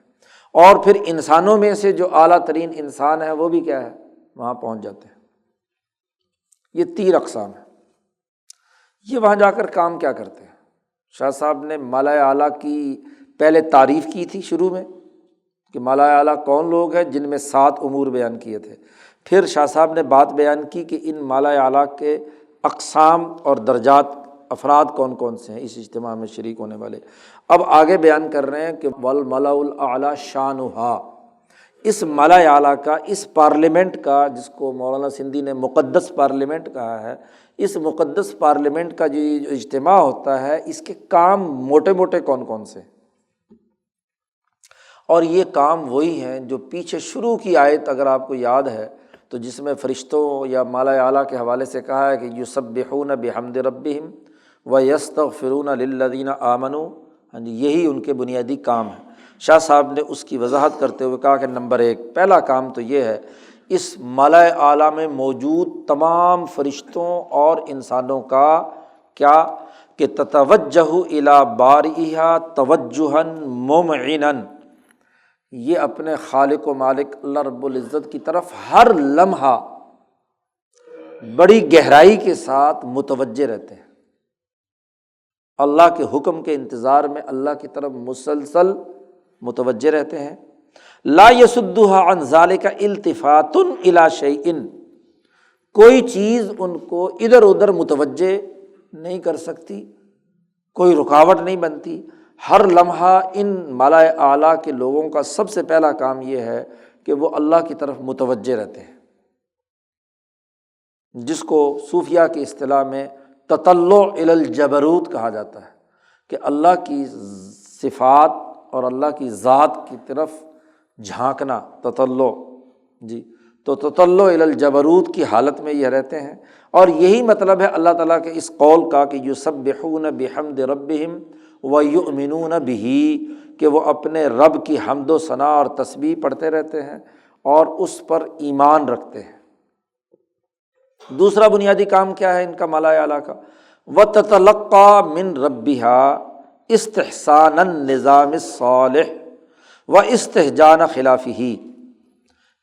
اور پھر انسانوں میں سے جو اعلیٰ ترین انسان ہے وہ بھی کیا ہے وہاں پہنچ جاتے ہیں۔ یہ تین اقسام ہیں۔ یہ وہاں جا کر کام کیا کرتے ہیں؟ شاہ صاحب نے ملأ اعلیٰ کی پہلے تعریف کی تھی شروع میں کہ ملأ اعلیٰ کون لوگ ہیں، جن میں 7 امور بیان کیے تھے۔ پھر شاہ صاحب نے بات بیان کی کہ ان ملأ اعلیٰ کے اقسام اور درجات، افراد کون کون سے ہیں اس اجتماع میں شریک ہونے والے۔ اب آگے بیان کر رہے ہیں کہ والملأ الاعلیٰ شانہا، اس ملأ اعلیٰ کا، اس پارلیمنٹ کا، جس کو مولانا سندھی نے مقدس پارلیمنٹ کہا ہے، اس مقدس پارلیمنٹ کا جو اجتماع ہوتا ہے اس کے کام موٹے موٹے کون کون سے، اور یہ کام وہی ہیں جو پیچھے شروع کی آیت اگر آپ کو یاد ہے تو جس میں فرشتوں یا ملأ اعلیٰ کے حوالے سے کہا ہے کہ یسبحون بحمد ربہم ویستغفرون للذین آمنوا، یہی ان کے بنیادی کام ہیں۔ شاہ صاحب نے اس کی وضاحت کرتے ہوئے کہا کہ نمبر 1 پہلا کام تو یہ ہے، اس ملأ اعلیٰ میں موجود تمام فرشتوں اور انسانوں کا کیا کہ تتوجہ الی بارئہا توجہا ممعنا، یہ اپنے خالق و مالک اللہ رب العزت کی طرف ہر لمحہ بڑی گہرائی کے ساتھ متوجہ رہتے ہیں، اللہ کے حکم کے انتظار میں اللہ کی طرف مسلسل متوجہ رہتے ہیں۔ لا یصدها عن ذلک التفات الی شیء، کوئی چیز ان کو ادھر ادھر متوجہ نہیں کر سکتی، کوئی رکاوٹ نہیں بنتی۔ ہر لمحہ ان ملائے اعلیٰ کے لوگوں کا سب سے پہلا کام یہ ہے کہ وہ اللہ کی طرف متوجہ رہتے ہیں، جس کو صوفیہ کی اصطلاح میں تطلع الی الجبروت کہا جاتا ہے، کہ اللہ کی صفات اور اللہ کی ذات کی طرف جھانکنا، تطلع جی، تو تطلع الی الجبروت کی حالت میں یہ رہتے ہیں۔ اور یہی مطلب ہے اللہ تعالیٰ کے اس قول کا کہ یسبحون بحمد ربہم ویؤمنون بہ، کہ وہ اپنے رب کی حمد و ثنا اور تسبیح پڑھتے رہتے ہیں اور اس پر ایمان رکھتے ہیں۔ دوسرا بنیادی کام کیا ہے ان کا ملائے اعلیٰ کا؟ وَتَتَلَقَّى مِن رَبِّهَا اسْتِحْسَانَ النِّظَامِ الصَّالِحِ وَاسْتِحْجَانَ خِلَافِهِ،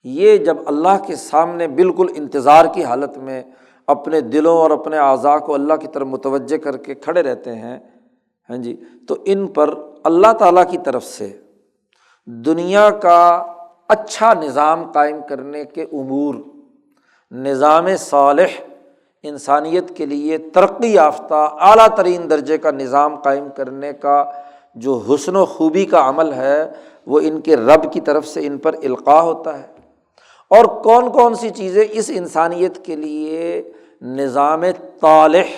یہ جب اللہ کے سامنے بالکل انتظار کی حالت میں اپنے دلوں اور اپنے اعضاء کو اللہ کی طرف متوجہ کر کے کھڑے رہتے ہیں، ہاں جی، تو ان پر اللہ تعالیٰ کی طرف سے دنیا کا اچھا نظام قائم کرنے کے امور، نظام صالح، انسانیت کے لیے ترقی یافتہ اعلیٰ ترین درجے کا نظام قائم کرنے کا جو حسن و خوبی کا عمل ہے وہ ان کے رب کی طرف سے ان پر القاء ہوتا ہے۔ اور کون کون سی چیزیں اس انسانیت کے لیے نظام طالح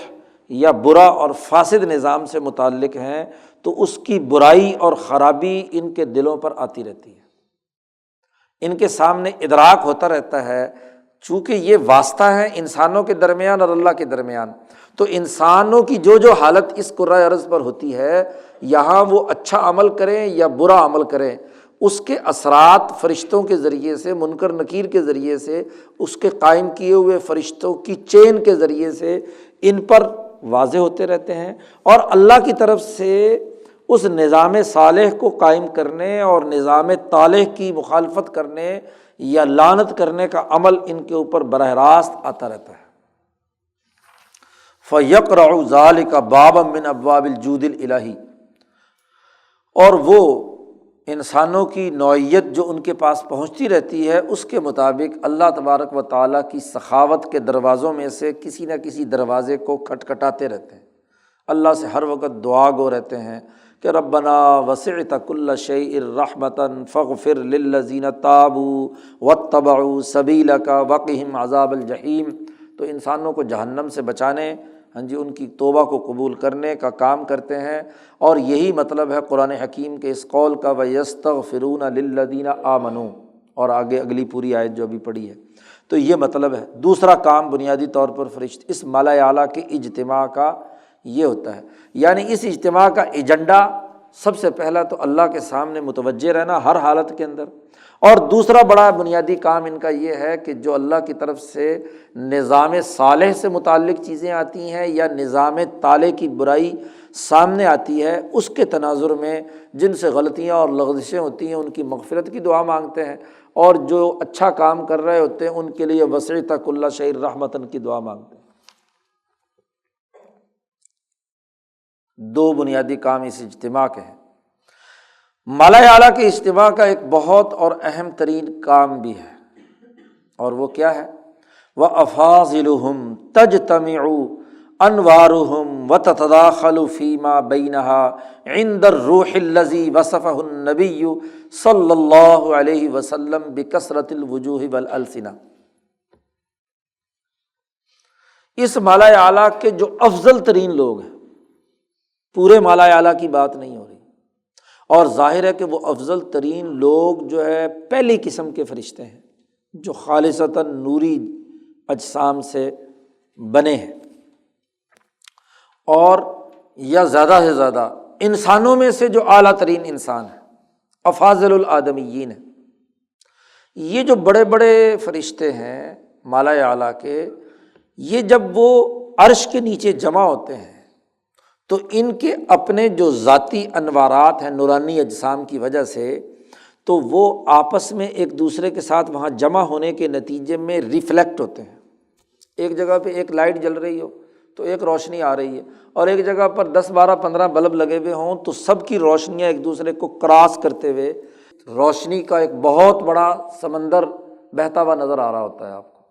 یا برا اور فاسد نظام سے متعلق ہیں، تو اس کی برائی اور خرابی ان کے دلوں پر آتی رہتی ہے، ان کے سامنے ادراک ہوتا رہتا ہے۔ چونکہ یہ واسطہ ہے انسانوں کے درمیان اور اللہ کے درمیان، تو انسانوں کی جو حالت اس کرۂ ارض پر ہوتی ہے، یہاں وہ اچھا عمل کریں یا برا عمل کریں، اس کے اثرات فرشتوں کے ذریعے سے، منکر نکیر کے ذریعے سے، اس کے قائم کیے ہوئے فرشتوں کی چین کے ذریعے سے ان پر واضح ہوتے رہتے ہیں۔ اور اللہ کی طرف سے اس نظام صالح کو قائم کرنے اور نظام طالح کی مخالفت کرنے یا لعنت کرنے کا عمل ان کے اوپر براہ راست آتا رہتا ہے۔ فَيَقْرَعُ ذَلِكَ بَابًا مِّنْ أَبْوَابِ الْجُودِ الْإِلَٰهِ، اور وہ انسانوں کی نوعیت جو ان کے پاس پہنچتی رہتی ہے، اس کے مطابق اللہ تبارک و تعالیٰ کی سخاوت کے دروازوں میں سے کسی نہ کسی دروازے کو کھٹکھٹاتے رہتے ہیں، اللہ سے ہر وقت دعا گو رہتے ہیں کہ ربنا وسعت کل شیء رحمۃ فاغفر للذین تابوا واتبعوا سبیلک وقہم عذاب الجحیم۔ تو انسانوں کو جہنم سے بچانے، ہاں جی، ان کی توبہ کو قبول کرنے کا کام کرتے ہیں۔ اور یہی مطلب ہے قرآن حکیم کے اس قول کا وَيَسْتَغْفِرُونَ لِلَّذِينَ آمَنُوا، اور آگے اگلی پوری آیت جو ابھی پڑھی ہے، تو یہ مطلب ہے۔ دوسرا کام بنیادی طور پر فرشتے اس ملائے اعلیٰ کے اجتماع کا یہ ہوتا ہے، یعنی اس اجتماع کا ایجنڈا سب سے پہلا تو اللہ کے سامنے متوجہ رہنا ہر حالت کے اندر، اور دوسرا بڑا بنیادی کام ان کا یہ ہے کہ جو اللہ کی طرف سے نظام صالح سے متعلق چیزیں آتی ہیں یا نظام طالح کی برائی سامنے آتی ہے، اس کے تناظر میں جن سے غلطیاں اور لغزشیں ہوتی ہیں ان کی مغفرت کی دعا مانگتے ہیں، اور جو اچھا کام کر رہے ہوتے ہیں ان کے لیے وسعت کل شیء رحمتاً کی دعا مانگتے ہیں۔ دو بنیادی کام اس اجتماع کے ہیں۔ ملائے اعلیٰ کے اجتماع کا ایک بہت اور اہم ترین کام بھی ہے، اور وہ کیا ہے؟ وَأَفَاضِلُهُمْ تَجْتَمِعُ أَنْوَارُهُمْ وَتَتَدَاخَلُ فِي مَا بَيْنَهَا عِنْدَ الرُّوحِ الَّذِي وَصَفَهُ النَّبِيُّ صلی اللہ علیہ وسلم بِكَثْرَةِ الْوُجُوهِ وَالْأَلْسِنَةِ۔ اس ملائے اعلیٰ کے جو افضل ترین لوگ ہیں، پورے ملائے اعلیٰ کی بات نہیں ہو رہی، اور ظاہر ہے کہ وہ افضل ترین لوگ جو ہے پہلی قسم کے فرشتے ہیں جو خالصتاً نوری اجسام سے بنے ہیں، اور یا زیادہ سے زیادہ انسانوں میں سے جو اعلیٰ ترین انسان ہے، افاضل الآدمیین ہیں۔ یہ جو بڑے بڑے فرشتے ہیں ملائے اعلیٰ کے، یہ جب وہ عرش کے نیچے جمع ہوتے ہیں تو ان کے اپنے جو ذاتی انوارات ہیں نورانی اجسام کی وجہ سے، تو وہ آپس میں ایک دوسرے کے ساتھ وہاں جمع ہونے کے نتیجے میں ریفلیکٹ ہوتے ہیں۔ ایک جگہ پہ ایک لائٹ جل رہی ہو تو ایک روشنی آ رہی ہے، اور ایک جگہ پر 10 12 15 بلب لگے ہوئے ہوں تو سب کی روشنیاں ایک دوسرے کو کراس کرتے ہوئے روشنی کا ایک بہت بڑا سمندر بہتا ہوا نظر آ رہا ہوتا ہے آپ کو۔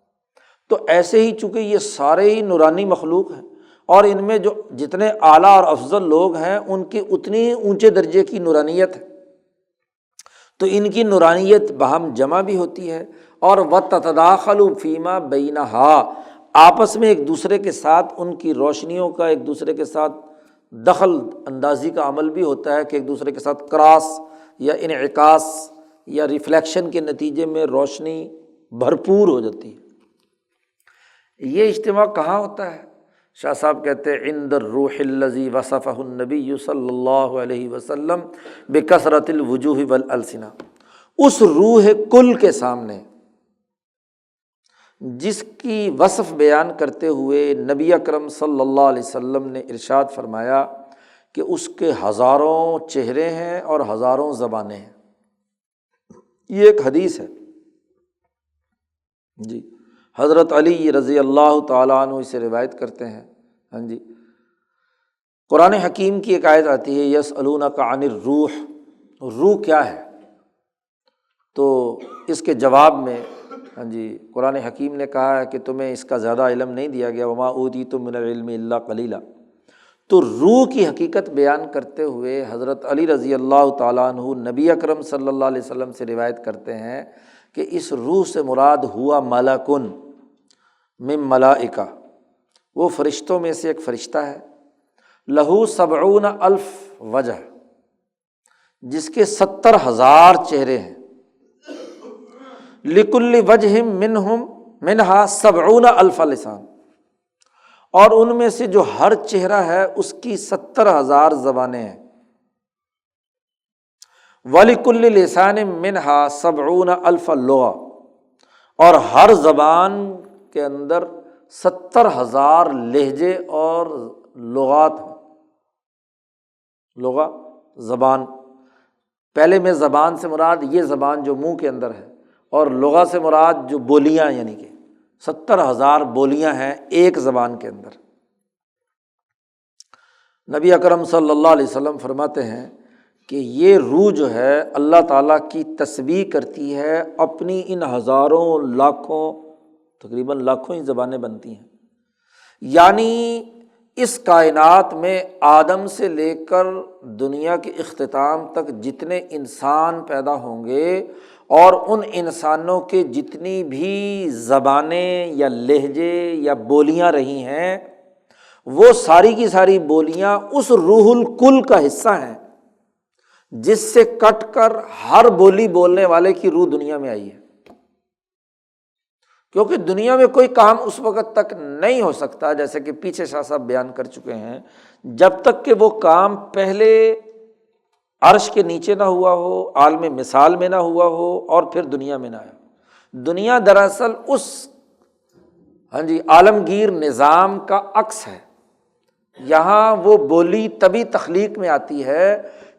تو ایسے ہی چونکہ یہ سارے ہی نورانی مخلوق ہیں، اور ان میں جو جتنے اعلیٰ اور افضل لوگ ہیں ان کی اتنی اونچے درجے کی نورانیت ہے، تو ان کی نورانیت باہم جمع بھی ہوتی ہے، اور وَتَتَدَاخَلُ فِيمَا بَيْنَهَا، آپس میں ایک دوسرے کے ساتھ ان کی روشنیوں کا ایک دوسرے کے ساتھ دخل اندازی کا عمل بھی ہوتا ہے کہ ایک دوسرے کے ساتھ کراس یا انعکاس یا ریفلیکشن کے نتیجے میں روشنی بھرپور ہو جاتی ہے۔ یہ اجتماع کہاں ہوتا ہے؟ شاہ صاحب کہتے ہیں عند الروح الذی وصفہ النبی صلی اللہ علیہ وسلم بکثرۃ الوجوہ والالسنہ، اس روح کل کے سامنے جس کی وصف بیان کرتے ہوئے نبی اکرم صلی اللہ علیہ وسلم نے ارشاد فرمایا کہ اس کے ہزاروں چہرے ہیں اور ہزاروں زبانیں ہیں۔ یہ ایک حدیث ہے جی، حضرت علی رضی اللہ تعالیٰ عنہ اسے روایت کرتے ہیں۔ ہاں جی، قرآن حکیم کی ایک آیت آتی ہے یسألونک عن الروح، روح کیا ہے؟ تو اس کے جواب میں ہاں جی قرآن حکیم نے کہا ہے کہ تمہیں اس کا زیادہ علم نہیں دیا گیا، وما اوتیتم من العلم الا قلیلا۔ تو روح کی حقیقت بیان کرتے ہوئے حضرت علی رضی اللہ تعالیٰ عنہ نبی اکرم صلی اللہ علیہ وسلم سے روایت کرتے ہیں کہ اس روح سے مراد ہوا ملکن من ملائکہ، وہ فرشتوں میں سے ایک فرشتہ ہے، لہو 70,000 وجہ، جس کے 70,000 چہرے ہیں، لکل وجہ منہا 70,000 لسان، اور ان میں سے جو ہر چہرہ ہے اس کی 70,000 زبانیں ہیں، وَلِكُلِّ لِسَانٍ مِّنْهَا 70,000 لغہ، اور ہر زبان کے اندر 70,000 لہجے اور لغات ہیں۔ لغہ زبان، پہلے میں زبان سے مراد یہ زبان جو منہ کے اندر ہے، اور لغہ سے مراد جو بولیاں، یعنی کہ 70,000 بولیاں ہیں ایک زبان کے اندر۔ نبی اکرم صلی اللہ علیہ وسلم فرماتے ہیں کہ یہ روح جو ہے اللہ تعالیٰ کی تسبیح کرتی ہے اپنی ان ہزاروں لاکھوں، تقریباً لاکھوں ہی زبانیں بنتی ہیں، یعنی اس کائنات میں آدم سے لے کر دنیا کے اختتام تک جتنے انسان پیدا ہوں گے، اور ان انسانوں کے جتنی بھی زبانیں یا لہجے یا بولیاں رہی ہیں، وہ ساری کی ساری بولیاں اس روح الکل کا حصہ ہیں، جس سے کٹ کر ہر بولی بولنے والے کی روح دنیا میں آئی ہے۔ کیونکہ دنیا میں کوئی کام اس وقت تک نہیں ہو سکتا، جیسے کہ پیچھے شاہ صاحب بیان کر چکے ہیں، جب تک کہ وہ کام پہلے عرش کے نیچے نہ ہوا ہو، عالم مثال میں نہ ہوا ہو، اور پھر دنیا میں نہ آیا۔ دنیا دراصل اس عالمگیر نظام کا عکس ہے۔ یہاں وہ بولی تبھی تخلیق میں آتی ہے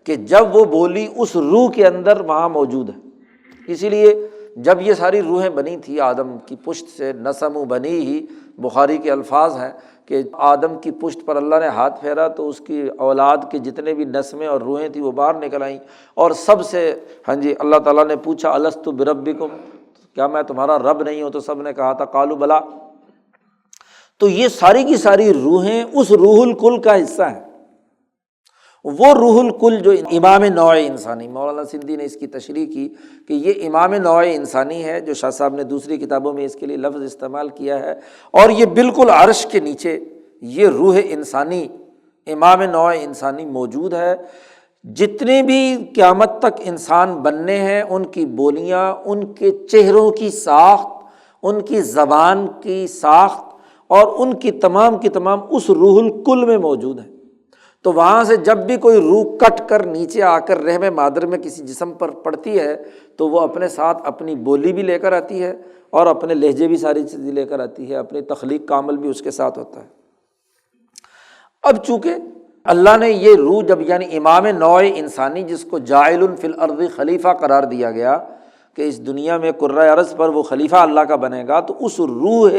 کہ جب وہ بولی اس روح کے اندر وہاں موجود ہے۔ اسی لیے جب یہ ساری روحیں بنی تھی آدم کی پشت سے، نسم بنی ہی، بخاری کے الفاظ ہیں کہ آدم کی پشت پر اللہ نے ہاتھ پھیرا تو اس کی اولاد کے جتنے بھی نسمیں اور روحیں تھیں وہ باہر نکل آئیں، اور سب سے اللہ تعالیٰ نے پوچھا الستُ بربکم، کیا میں تمہارا رب نہیں ہوں؟ تو سب نے کہا تھا قالوا بلا۔ تو یہ ساری کی ساری روحیں اس روح الکل کا حصہ ہیں۔ وہ روح الکل جو امام نوع انسانی، مولانا سندھی نے اس کی تشریح کی کہ یہ امام نوع انسانی ہے، جو شاہ صاحب نے دوسری کتابوں میں اس کے لیے لفظ استعمال کیا ہے، اور یہ بالکل عرش کے نیچے یہ روح انسانی، امام نوع انسانی موجود ہے۔ جتنے بھی قیامت تک انسان بننے ہیں ان کی بولیاں، ان کے چہروں کی ساخت، ان کی زبان کی ساخت، اور ان کی تمام اس روح الکل میں موجود ہیں۔ تو وہاں سے جب بھی کوئی روح کٹ کر نیچے آ کر رحم مادر میں کسی جسم پر پڑتی ہے تو وہ اپنے ساتھ اپنی بولی بھی لے کر آتی ہے، اور اپنے لہجے بھی ساری چیزیں لے کر آتی ہے، اپنی تخلیق کا عمل بھی اس کے ساتھ ہوتا ہے۔ اب چونکہ اللہ نے یہ روح جب یعنی امام نوع انسانی جس کو جاعل فی الارض خلیفہ قرار دیا گیا کہ اس دنیا میں کرۂ ارض پر وہ خلیفہ اللہ کا بنے گا، تو اس روح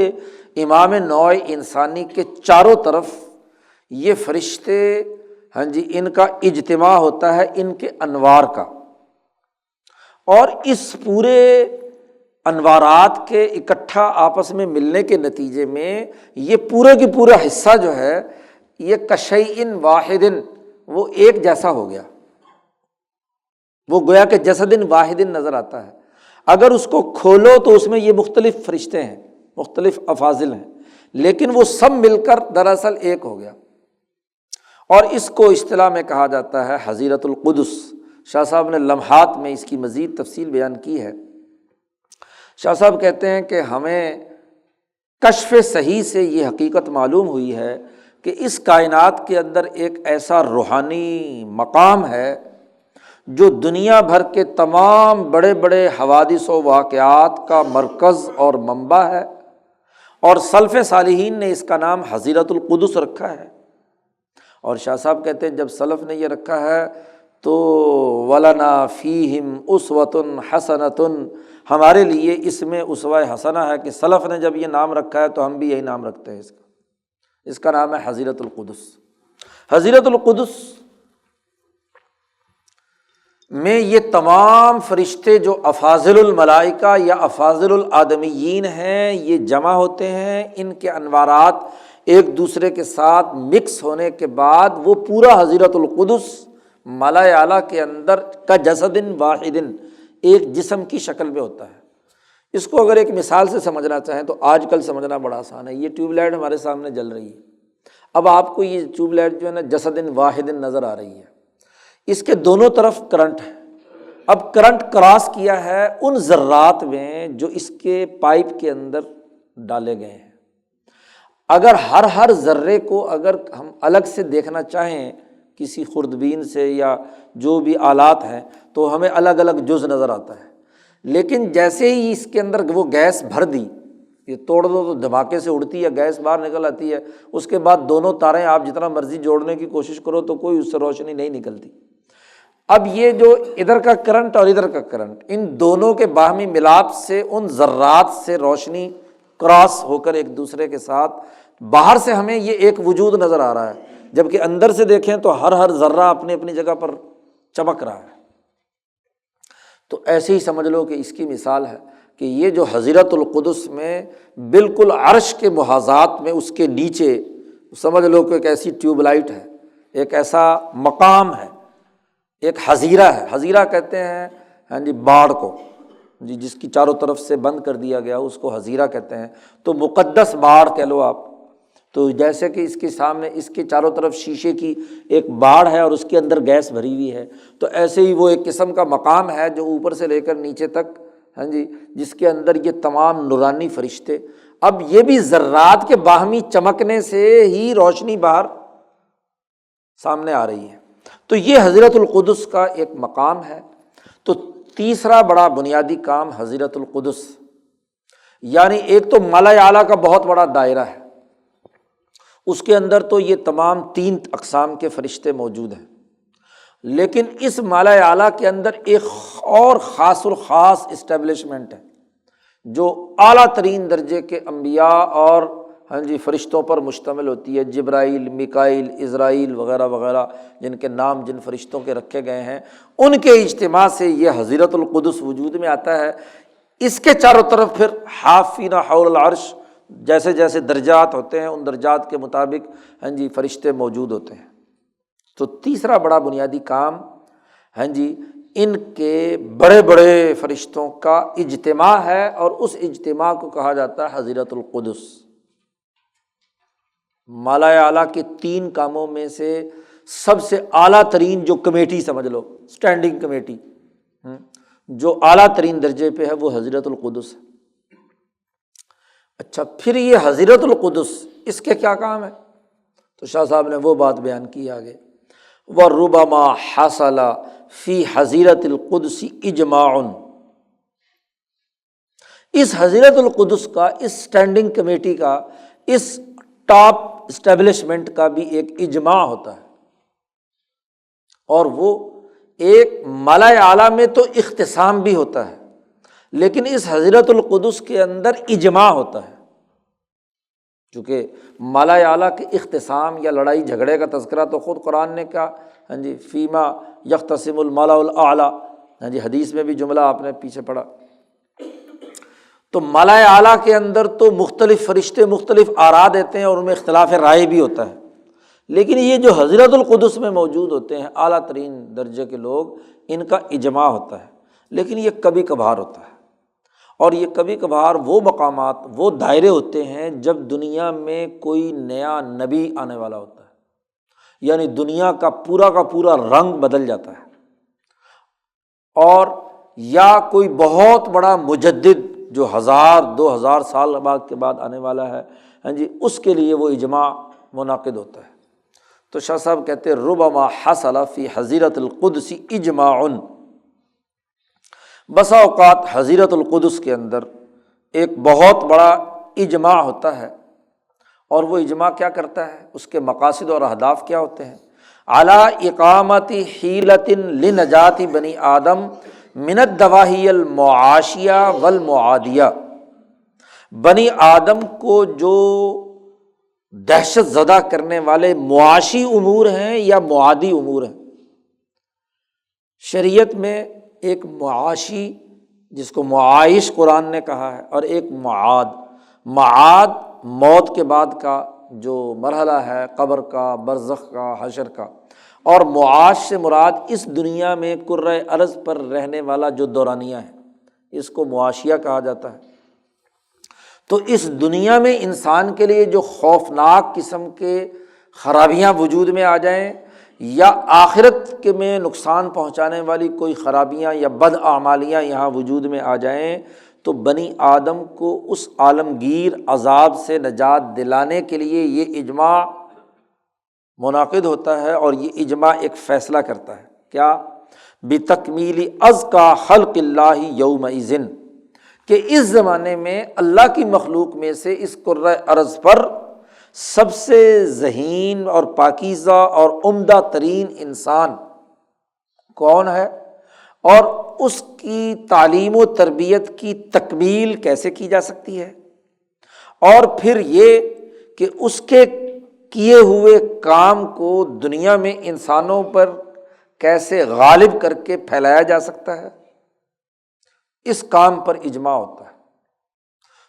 امام نوع انسانی کے چاروں طرف یہ فرشتے ان کا اجتماع ہوتا ہے ان کے انوار کا، اور اس پورے انوارات کے اکٹھا آپس میں ملنے کے نتیجے میں یہ پورے کی پورا حصہ جو ہے یہ کشیء واحد وہ ایک جیسا ہو گیا، وہ گویا کہ جسد واحد نظر آتا ہے۔ اگر اس کو کھولو تو اس میں یہ مختلف فرشتے ہیں، مختلف افاضل ہیں، لیکن وہ سب مل کر دراصل ایک ہو گیا، اور اس کو اصطلاح میں کہا جاتا ہے حضیرت القدس۔ شاہ صاحب نے لمحات میں اس کی مزید تفصیل بیان کی ہے۔ شاہ صاحب کہتے ہیں کہ ہمیں کشف صحیح سے یہ حقیقت معلوم ہوئی ہے کہ اس کائنات کے اندر ایک ایسا روحانی مقام ہے جو دنیا بھر کے تمام بڑے بڑے حوادث و واقعات کا مرکز اور منبع ہے، اور سلف صالحین نے اس کا نام حضیرت القدس رکھا ہے۔ اور شاہ صاحب کہتے ہیں جب سلف نے یہ رکھا ہے تو وَلَنَا فِيهِمْ أُسْوَةٌ حَسَنَةٌ، ہمارے لیے اس میں اسوہ حسنہ ہے کہ سلف نے جب یہ نام رکھا ہے تو ہم بھی یہی نام رکھتے ہیں اس کا نام ہے حضیرت القدس۔ حضیرت القدس میں یہ تمام فرشتے جو افاضل الملائکہ یا افاضل الآدمیین ہیں یہ جمع ہوتے ہیں، ان کے انوارات ایک دوسرے کے ساتھ مکس ہونے کے بعد وہ پورا حضیرت القدس ملائے اعلیٰ کے اندر کا جسد واحد ایک جسم کی شکل میں ہوتا ہے۔ اس کو اگر ایک مثال سے سمجھنا چاہیں تو آج کل سمجھنا بڑا آسان ہے۔ یہ ٹیوب لائٹ ہمارے سامنے جل رہی ہے، اب آپ کو یہ ٹیوب لائٹ جو ہے نا جسد واحد نظر آ رہی ہے، اس کے دونوں طرف کرنٹ ہے۔ اب کرنٹ کراس کیا ہے ان ذرات میں جو اس کے پائپ کے اندر ڈالے گئے ہیں۔ اگر ہر ذرے کو اگر ہم الگ سے دیکھنا چاہیں کسی خوردبین سے یا جو بھی آلات ہیں تو ہمیں الگ الگ جز نظر آتا ہے، لیکن جیسے ہی اس کے اندر وہ گیس بھر دی، یہ توڑ دو تو دھماکے سے اڑتی ہے، گیس باہر نکل آتی ہے، اس کے بعد دونوں تاریں آپ جتنا مرضی جوڑنے کی کوشش کرو تو کوئی اس سے روشنی نہیں نکلتی۔ اب یہ جو ادھر کا کرنٹ اور ادھر کا کرنٹ، ان دونوں کے باہمی ملاپ سے ان ذرات سے روشنی کراس ہو کر ایک دوسرے کے ساتھ باہر سے ہمیں یہ ایک وجود نظر آ رہا ہے، جبکہ اندر سے دیکھیں تو ہر ذرہ اپنی اپنی جگہ پر چمک رہا ہے۔ تو ایسے ہی سمجھ لو کہ اس کی مثال ہے کہ یہ جو حضیرت القدس میں بالکل عرش کے محاذات میں اس کے نیچے سمجھ لو کہ ایک ایسی ٹیوب لائٹ ہے، ایک ایسا مقام ہے، ایک حظیرہ ہے۔ حظیرہ کہتے ہیں باڑ کو، جس کی چاروں طرف سے بند کر دیا گیا اس کو حظیرہ کہتے ہیں۔ تو مقدس باڑ کہہ لو آپ، تو جیسے کہ اس کے سامنے اس کے چاروں طرف شیشے کی ایک باڑ ہے اور اس کے اندر گیس بھری ہوئی ہے، تو ایسے ہی وہ ایک قسم کا مقام ہے جو اوپر سے لے کر نیچے تک جس کے اندر یہ تمام نورانی فرشتے، اب یہ بھی ذرات کے باہمی چمکنے سے ہی روشنی باہر سامنے آ رہی ہے۔ تو یہ حضرت القدس کا ایک مقام ہے۔ تو تیسرا بڑا بنیادی کام حضرت القدس، یعنی ایک تو ملائے اعلیٰ کا بہت بڑا دائرہ ہے، اس کے اندر تو یہ تمام 3 اقسام کے فرشتے موجود ہیں، لیکن اس ملائے اعلیٰ کے اندر ایک اور خاص الخاص اسٹیبلشمنٹ ہے جو اعلیٰ ترین درجے کے انبیاء اور فرشتوں پر مشتمل ہوتی ہے، جبرائیل، میکائیل، عزرائیل وغیرہ وغیرہ، جن کے نام جن فرشتوں کے رکھے گئے ہیں، ان کے اجتماع سے یہ حضرت القدس وجود میں آتا ہے۔ اس کے چاروں طرف پھر حافین حول العرش، جیسے جیسے درجات ہوتے ہیں ان درجات کے مطابق فرشتے موجود ہوتے ہیں۔ تو تیسرا بڑا بنیادی کام ان کے بڑے بڑے فرشتوں کا اجتماع ہے، اور اس اجتماع کو کہا جاتا ہے حضرت القدس۔ ملائے اعلیٰ کے 3 کاموں میں سے سب سے اعلیٰ ترین جو کمیٹی سمجھ لو، اسٹینڈنگ کمیٹی جو اعلیٰ ترین درجے پہ ہے وہ حضرت القدس ہے۔ اچھا، پھر یہ حضرت القدس اس کے کیا کام ہے؟ تو شاہ صاحب نے وہ بات بیان کی آگے، وَرُبَمَا حَصَلَ فِي حَضِرَةِ الْقُدْسِ اِجْمَاعٌ، اس حضرت القدس کا، اس اسٹینڈنگ کمیٹی کا، اس ٹاپ اسٹیبلشمنٹ کا بھی ایک اجماع ہوتا ہے۔ اور وہ ایک ملأ اعلیٰ میں تو اختصام بھی ہوتا ہے، لیکن اس حضرت القدس کے اندر اجماع ہوتا ہے، چونکہ ملأ اعلیٰ کے اختصام یا لڑائی جھگڑے کا تذکرہ تو خود قرآن نے کہا، ہاں جی، فیما یختصم الملأ الاعلیٰ، ہاں جی، حدیث میں بھی جملہ آپ نے پیچھے پڑھا۔ تو ملأ اعلیٰ کے اندر تو مختلف فرشتے مختلف آراء دیتے ہیں اور ان میں اختلاف رائے بھی ہوتا ہے، لیکن یہ جو حضرت القدس میں موجود ہوتے ہیں اعلیٰ ترین درجے کے لوگ، ان کا اجماع ہوتا ہے، لیکن یہ کبھی کبھار ہوتا ہے، اور یہ کبھی کبھار وہ مقامات، وہ دائرے ہوتے ہیں جب دنیا میں کوئی نیا نبی آنے والا ہوتا ہے، یعنی دنیا کا پورا رنگ بدل جاتا ہے، اور یا کوئی بہت بڑا مجدد جو 1000-2000 سال کے بعد آنے والا ہے، ہاں جی، اس کے لیے وہ اجماع منعقد ہوتا ہے۔ تو شاہ صاحب کہتے ہیں ربما حصل فی حضیرۃ القدس اجماع، بسا اوقات حضیرت القدس کے اندر ایک بہت بڑا اجماع ہوتا ہے، اور وہ اجماع کیا کرتا ہے، اس کے مقاصد اور اہداف کیا ہوتے ہیں، علی اقامت حیلۃ لنجات بنی آدم من الدواہی المعاشیہ والمعادیہ، بنی آدم کو جو دہشت زدہ کرنے والے معاشی امور ہیں یا معادی امور ہیں۔ شریعت میں ایک معاشی، جس کو معاش قرآن نے کہا ہے، اور ایک معاد موت کے بعد کا جو مرحلہ ہے، قبر کا، برزخ کا، حشر کا، اور معاش سے مراد اس دنیا میں کرۂ ارض پر رہنے والا جو دورانیہ ہے، اس کو معاشیہ کہا جاتا ہے۔ تو اس دنیا میں انسان کے لیے جو خوفناک قسم کے خرابیاں وجود میں آ جائیں، یا آخرت کے میں نقصان پہنچانے والی کوئی خرابیاں یا بد اعمالیاں یہاں وجود میں آ جائیں، تو بنی آدم کو اس عالمگیر عذاب سے نجات دلانے کے لیے یہ اجماع منعقد ہوتا ہے، اور یہ اجماع ایک فیصلہ کرتا ہے، کیا؟ بتکمیل ازکا خلق اللہ یومئذ، کہ اس زمانے میں اللہ کی مخلوق میں سے اس کرۂ ارض پر سب سے ذہین اور پاکیزہ اور عمدہ ترین انسان کون ہے، اور اس کی تعلیم و تربیت کی تکمیل کیسے کی جا سکتی ہے، اور پھر یہ کہ اس کے کیے ہوئے کام کو دنیا میں انسانوں پر کیسے غالب کر کے پھیلایا جا سکتا ہے، اس کام پر اجماع ہوتا ہے۔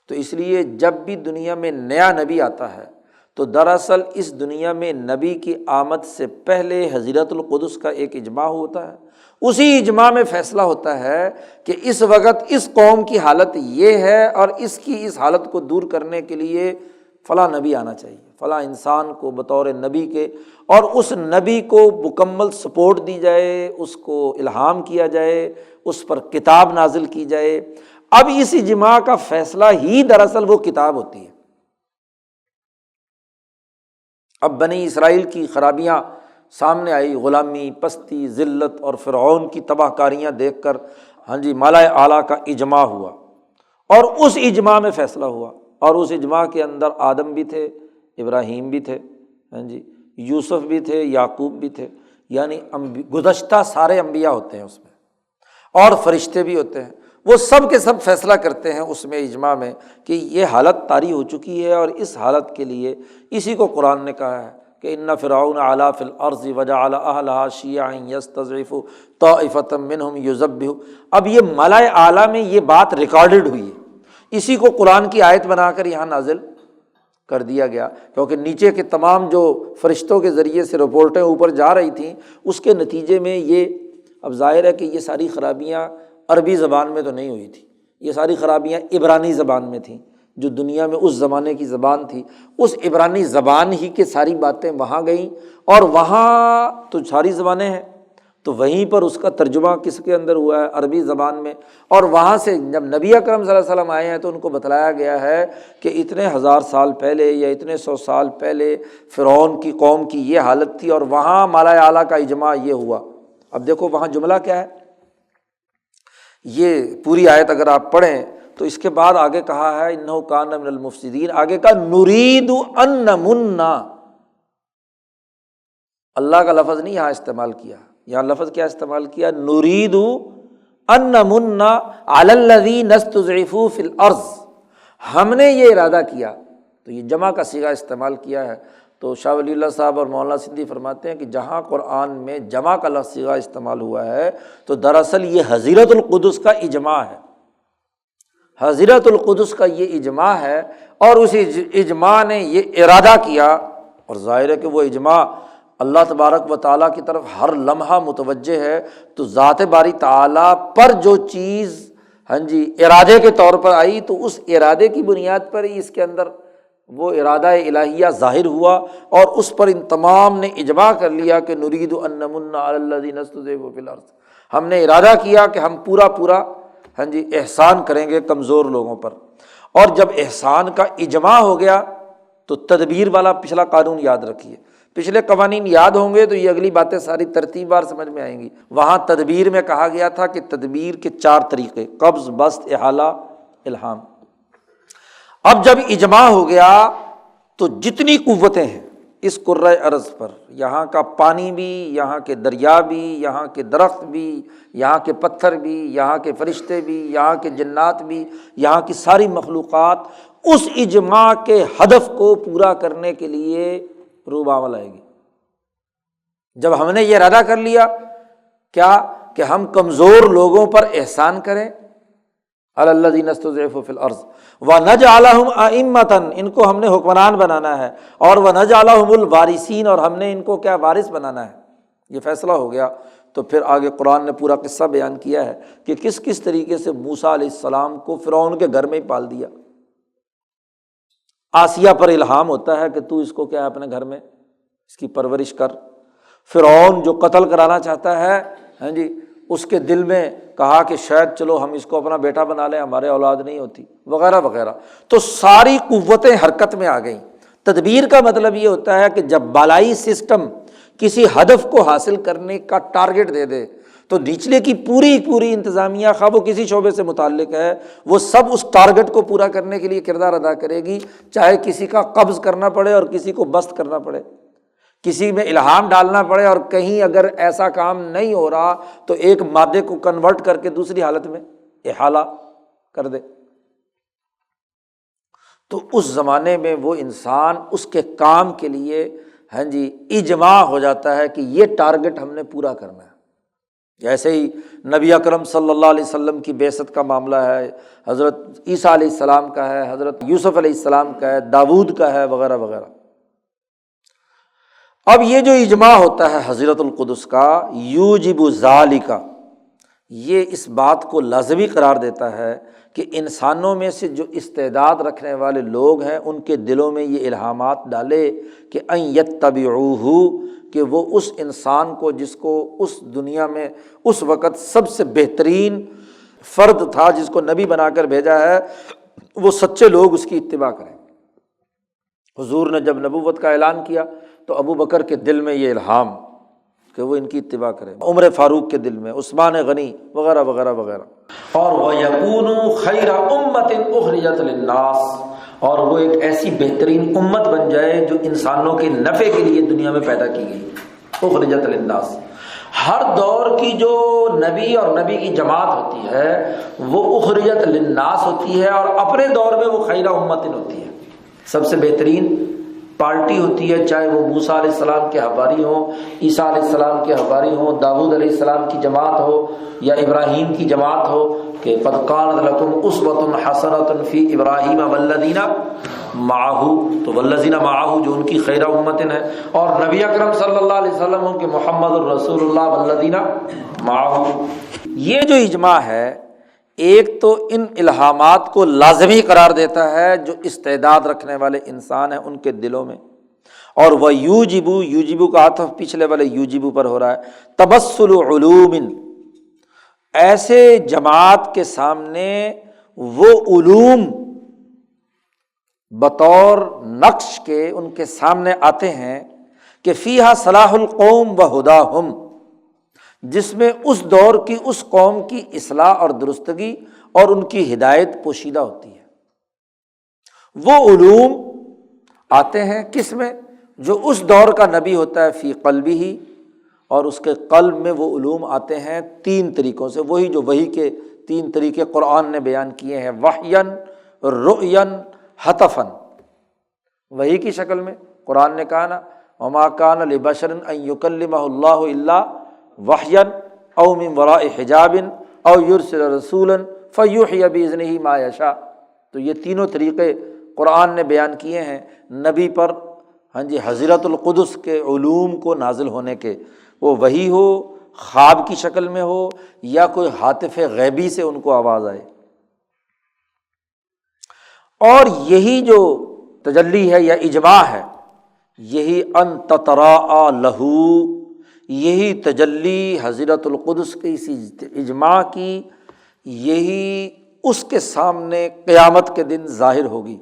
تو اس لیے جب بھی دنیا میں نیا نبی آتا ہے تو دراصل اس دنیا میں نبی کی آمد سے پہلے حضرت القدس کا ایک اجماع ہوتا ہے، اسی اجماع میں فیصلہ ہوتا ہے کہ اس وقت اس قوم کی حالت یہ ہے، اور اس کی اس حالت کو دور کرنے کے لیے فلاں نبی آنا چاہیے، فلاں انسان کو بطور نبی کے، اور اس نبی کو مکمل سپورٹ دی جائے، اس کو الہام کیا جائے، اس پر کتاب نازل کی جائے۔ اب اس اجماع کا فیصلہ ہی دراصل وہ کتاب ہوتی ہے۔ اب بنی اسرائیل کی خرابیاں سامنے آئی، غلامی، پستی، ذلت اور فرعون کی تباہ کاریاں دیکھ کر، ہاں جی، ملأ اعلیٰ کا اجماع ہوا، اور اس اجماع میں فیصلہ ہوا، اور اس اجماع کے اندر آدم بھی تھے، ابراہیم بھی تھے، ہاں جی، یوسف بھی تھے، یعقوب بھی تھے، یعنی گزشتہ سارے انبیاء ہوتے ہیں اس میں، اور فرشتے بھی ہوتے ہیں، وہ سب کے سب فیصلہ کرتے ہیں اس میں اجماع میں کہ یہ حالت طاری ہو چکی ہے، اور اس حالت کے لیے اسی کو قرآن نے کہا ہے کہ ان فرعون علا فی الارض وجعل اہلہا شیعا یستضعف طائفۃ منہم یذبح۔ اب یہ ملأ اعلیٰ میں یہ بات ریکارڈڈ ہوئی ہے، اسی کو قرآن کی آیت بنا کر یہاں نازل کر دیا گیا، کیونکہ نیچے کے تمام جو فرشتوں کے ذریعے سے رپورٹیں اوپر جا رہی تھیں، اس کے نتیجے میں یہ اب ظاہر ہے کہ یہ ساری خرابیاں عربی زبان میں تو نہیں ہوئی تھی، یہ ساری خرابیاں عبرانی زبان میں تھیں، جو دنیا میں اس زمانے کی زبان تھی، اس عبرانی زبان ہی کے ساری باتیں وہاں گئیں، اور وہاں تو ساری زبانیں ہیں، تو وہیں پر اس کا ترجمہ کس کے اندر ہوا ہے، عربی زبان میں، اور وہاں سے جب نبی اکرم صلی اللہ علیہ وسلم آئے ہیں تو ان کو بتلایا گیا ہے کہ اتنے ہزار سال پہلے یا اتنے 100 سال پہلے فرعون کی قوم کی یہ حالت تھی، اور وہاں ملأ اعلیٰ کا اجماع یہ ہوا۔ اب دیکھو وہاں جملہ کیا ہے، یہ پوری آیت اگر آپ پڑھیں تو اس کے بعد آگے کہا ہے انہ کان من المفسدین، آگے کا نرید ان نمنا، اللہ کا لفظ نہیں یہاں استعمال کیا، یہاں لفظ کیا استعمال کیا؟ نرید ان نمن علی الذین استضعفوا فی الارض، ہم نے یہ ارادہ کیا، تو یہ جمع کا صیغہ استعمال کیا ہے۔ تو شاہ ولی اللہ صاحب اور مولانا سندھی فرماتے ہیں کہ جہاں قرآن میں جمع کا صیغہ استعمال ہوا ہے تو دراصل یہ حضیرت القدس کا اجماع ہے، حضرت القدس کا یہ اجماع ہے، اور اس اجماع نے یہ ارادہ کیا، اور ظاہر ہے کہ وہ اجماع اللہ تبارک و تعالیٰ کی طرف ہر لمحہ متوجہ ہے، تو ذات باری تعالیٰ پر جو چیز ارادے کے طور پر آئی تو اس ارادے کی بنیاد پر ہی اس کے اندر وہ ارادہ الہیہ ظاہر ہوا، اور اس پر ان تمام نے اجماع کر لیا کہ نرید ان نمن علی الذین استضعفوا فی الارض، ہم نے ارادہ کیا کہ ہم پورا احسان کریں گے کمزور لوگوں پر۔ اور جب احسان کا اجماع ہو گیا تو تدبیر والا پچھلا قانون یاد رکھیے، پچھلے قوانین یاد ہوں گے تو یہ اگلی باتیں ساری ترتیب وار سمجھ میں آئیں گی۔ وہاں تدبیر میں کہا گیا تھا کہ تدبیر کے 4 طریقے، قبض، بسط، احالہ، الہام۔ اب جب اجماع ہو گیا تو جتنی قوتیں ہیں اس کرۂ ارض پر، یہاں کا پانی بھی، یہاں کے دریا بھی، یہاں کے درخت بھی، یہاں کے پتھر بھی، یہاں کے فرشتے بھی، یہاں کے جنات بھی، یہاں کی ساری مخلوقات اس اجماع کے ہدف کو پورا کرنے کے لیے روب عمل آئے گی۔ جب ہم نے یہ ارادہ کر لیا کیا کہ ہم کمزور لوگوں پر احسان کریں، علی الذین استضعفوا فی الارض ونجعلہم ائمۃ، ان کو ہم نے حکمران بنانا ہے، اور ونجعلہم الوارثین، اور ہم نے ان کو کیا؟ وارث بنانا ہے۔ یہ فیصلہ ہو گیا تو پھر آگے قرآن نے پورا قصہ بیان کیا ہے کہ کس کس طریقے سے موسیٰ علیہ السلام کو فرعون کے گھر میں ہی پال دیا۔ آسیہ پر الہام ہوتا ہے کہ تو اس کو کیا اپنے گھر میں اس کی پرورش کر۔ فرعون جو قتل کرانا چاہتا ہے، اس کے دل میں کہا کہ شاید چلو ہم اس کو اپنا بیٹا بنا لیں، ہمارے اولاد نہیں ہوتی، وغیرہ وغیرہ۔ تو ساری قوتیں حرکت میں آ گئیں۔ تدبیر کا مطلب یہ ہوتا ہے کہ جب بالائی سسٹم کسی ہدف کو حاصل کرنے کا ٹارگٹ دے دے تو نچلے کی پوری انتظامیہ، خواہ وہ کسی شعبے سے متعلق ہے، وہ سب اس ٹارگٹ کو پورا کرنے کے لیے کردار ادا کرے گی، چاہے کسی کا قبض کرنا پڑے اور کسی کو بسط کرنا پڑے، کسی میں الہام ڈالنا پڑے، اور کہیں اگر ایسا کام نہیں ہو رہا تو ایک مادے کو کنورٹ کر کے دوسری حالت میں احالہ کر دے۔ تو اس زمانے میں وہ انسان اس کے کام کے لیے اجماع ہو جاتا ہے کہ یہ ٹارگٹ ہم نے پورا کرنا ہے۔ جیسے ہی نبی اکرم صلی اللہ علیہ وسلم کی بعثت کا معاملہ ہے، حضرت عیسیٰ علیہ السلام کا ہے، حضرت یوسف علیہ السلام کا ہے، داود کا ہے، وغیرہ وغیرہ۔ اب یہ جو اجماع ہوتا ہے حضرت القدس کا، یوجب ذالک، یہ اس بات کو لازمی قرار دیتا ہے کہ انسانوں میں سے جو استعداد رکھنے والے لوگ ہیں ان کے دلوں میں یہ الہامات ڈالے کہ ان یتبعوہ، کہ وہ اس انسان کو جس کو اس دنیا میں اس وقت سب سے بہترین فرد تھا، جس کو نبی بنا کر بھیجا ہے، وہ سچے لوگ اس کی اتباع کریں۔ حضور نے جب نبوت کا اعلان کیا تو ابو بکر کے دل میں یہ الہام کہ وہ ان کی اتباع کریں، عمر فاروق کے دل میں، عثمان غنی، وغیرہ وغیرہ وغیرہ۔ اور وَيَكُونُوا خَيْرَ أُمَّةٍ أُخْرِجَتْ لِلنَّاسِ، اور وہ ایک ایسی بہترین امت بن جائے جو انسانوں کے نفع کے لیے دنیا میں پیدا کی گئی، اخرجت للناس۔ ہر دور کی جو نبی اور نبی کی جماعت ہوتی ہے وہ اخرجت للناس ہوتی ہے، اور اپنے دور میں وہ خیر امت ہوتی ہے، سب سے بہترین پارٹی ہوتی ہے، چاہے وہ موسیٰ علیہ السلام کے حواری ہوں، عیسیٰ علیہ السلام کے حواری ہوں، داؤد علیہ السلام کی جماعت ہو یا ابراہیم کی جماعت ہو، کہ قد کانت لکم اسوۃ حسنۃ فی ابراہیم والذین معہ، تو والذین معہ جو ان کی خیر امت ہے، اور نبی اکرم صلی اللہ علیہ وسلم ان کے محمد الرسول اللہ والذین معہ۔ یہ جو اجماع ہے ایک تو ان الہامات کو لازمی قرار دیتا ہے جو استعداد رکھنے والے انسان ہیں ان کے دلوں میں، اور وہ یوجبو کا عطف پچھلے والے یوجبو پر ہو رہا ہے، تبسل علوم، ایسے جماعت کے سامنے وہ علوم بطور نقش کے ان کے سامنے آتے ہیں کہ فیہا صلاح القوم و ہداہم، جس میں اس دور کی اس قوم کی اصلاح اور درستگی اور ان کی ہدایت پوشیدہ ہوتی ہے۔ وہ علوم آتے ہیں کس میں؟ جو اس دور کا نبی ہوتا ہے فی قلبہ، اور اس کے قلب میں وہ علوم آتے ہیں تین طریقوں سے، وہی جو وحی کے تین طریقے قرآن نے بیان کیے ہیں، وحیاً، رؤیاً، حتفاً۔ وحی کی شکل میں قرآن نے کہا نا وما کان لبشر ان یکلمہ اللہ الا وحیاً او من وراء حجاب او یرسل رسولا فیوحی باذنہ ما یشاء۔ تو یہ تینوں طریقے قرآن نے بیان کیے ہیں نبی پر، ہاں جی، حضرت القدس کے علوم کو نازل ہونے کے، وہ وحی ہو، خواب کی شکل میں ہو، یا کوئی ہاتف غیبی سے ان کو آواز آئے۔ اور یہی جو تجلی ہے یا اجماع ہے، یہی ان تتراء لہو، یہی تجلی حضرت القدس کی اس اجماع کی، یہی اس کے سامنے قیامت کے دن ظاہر ہوگی۔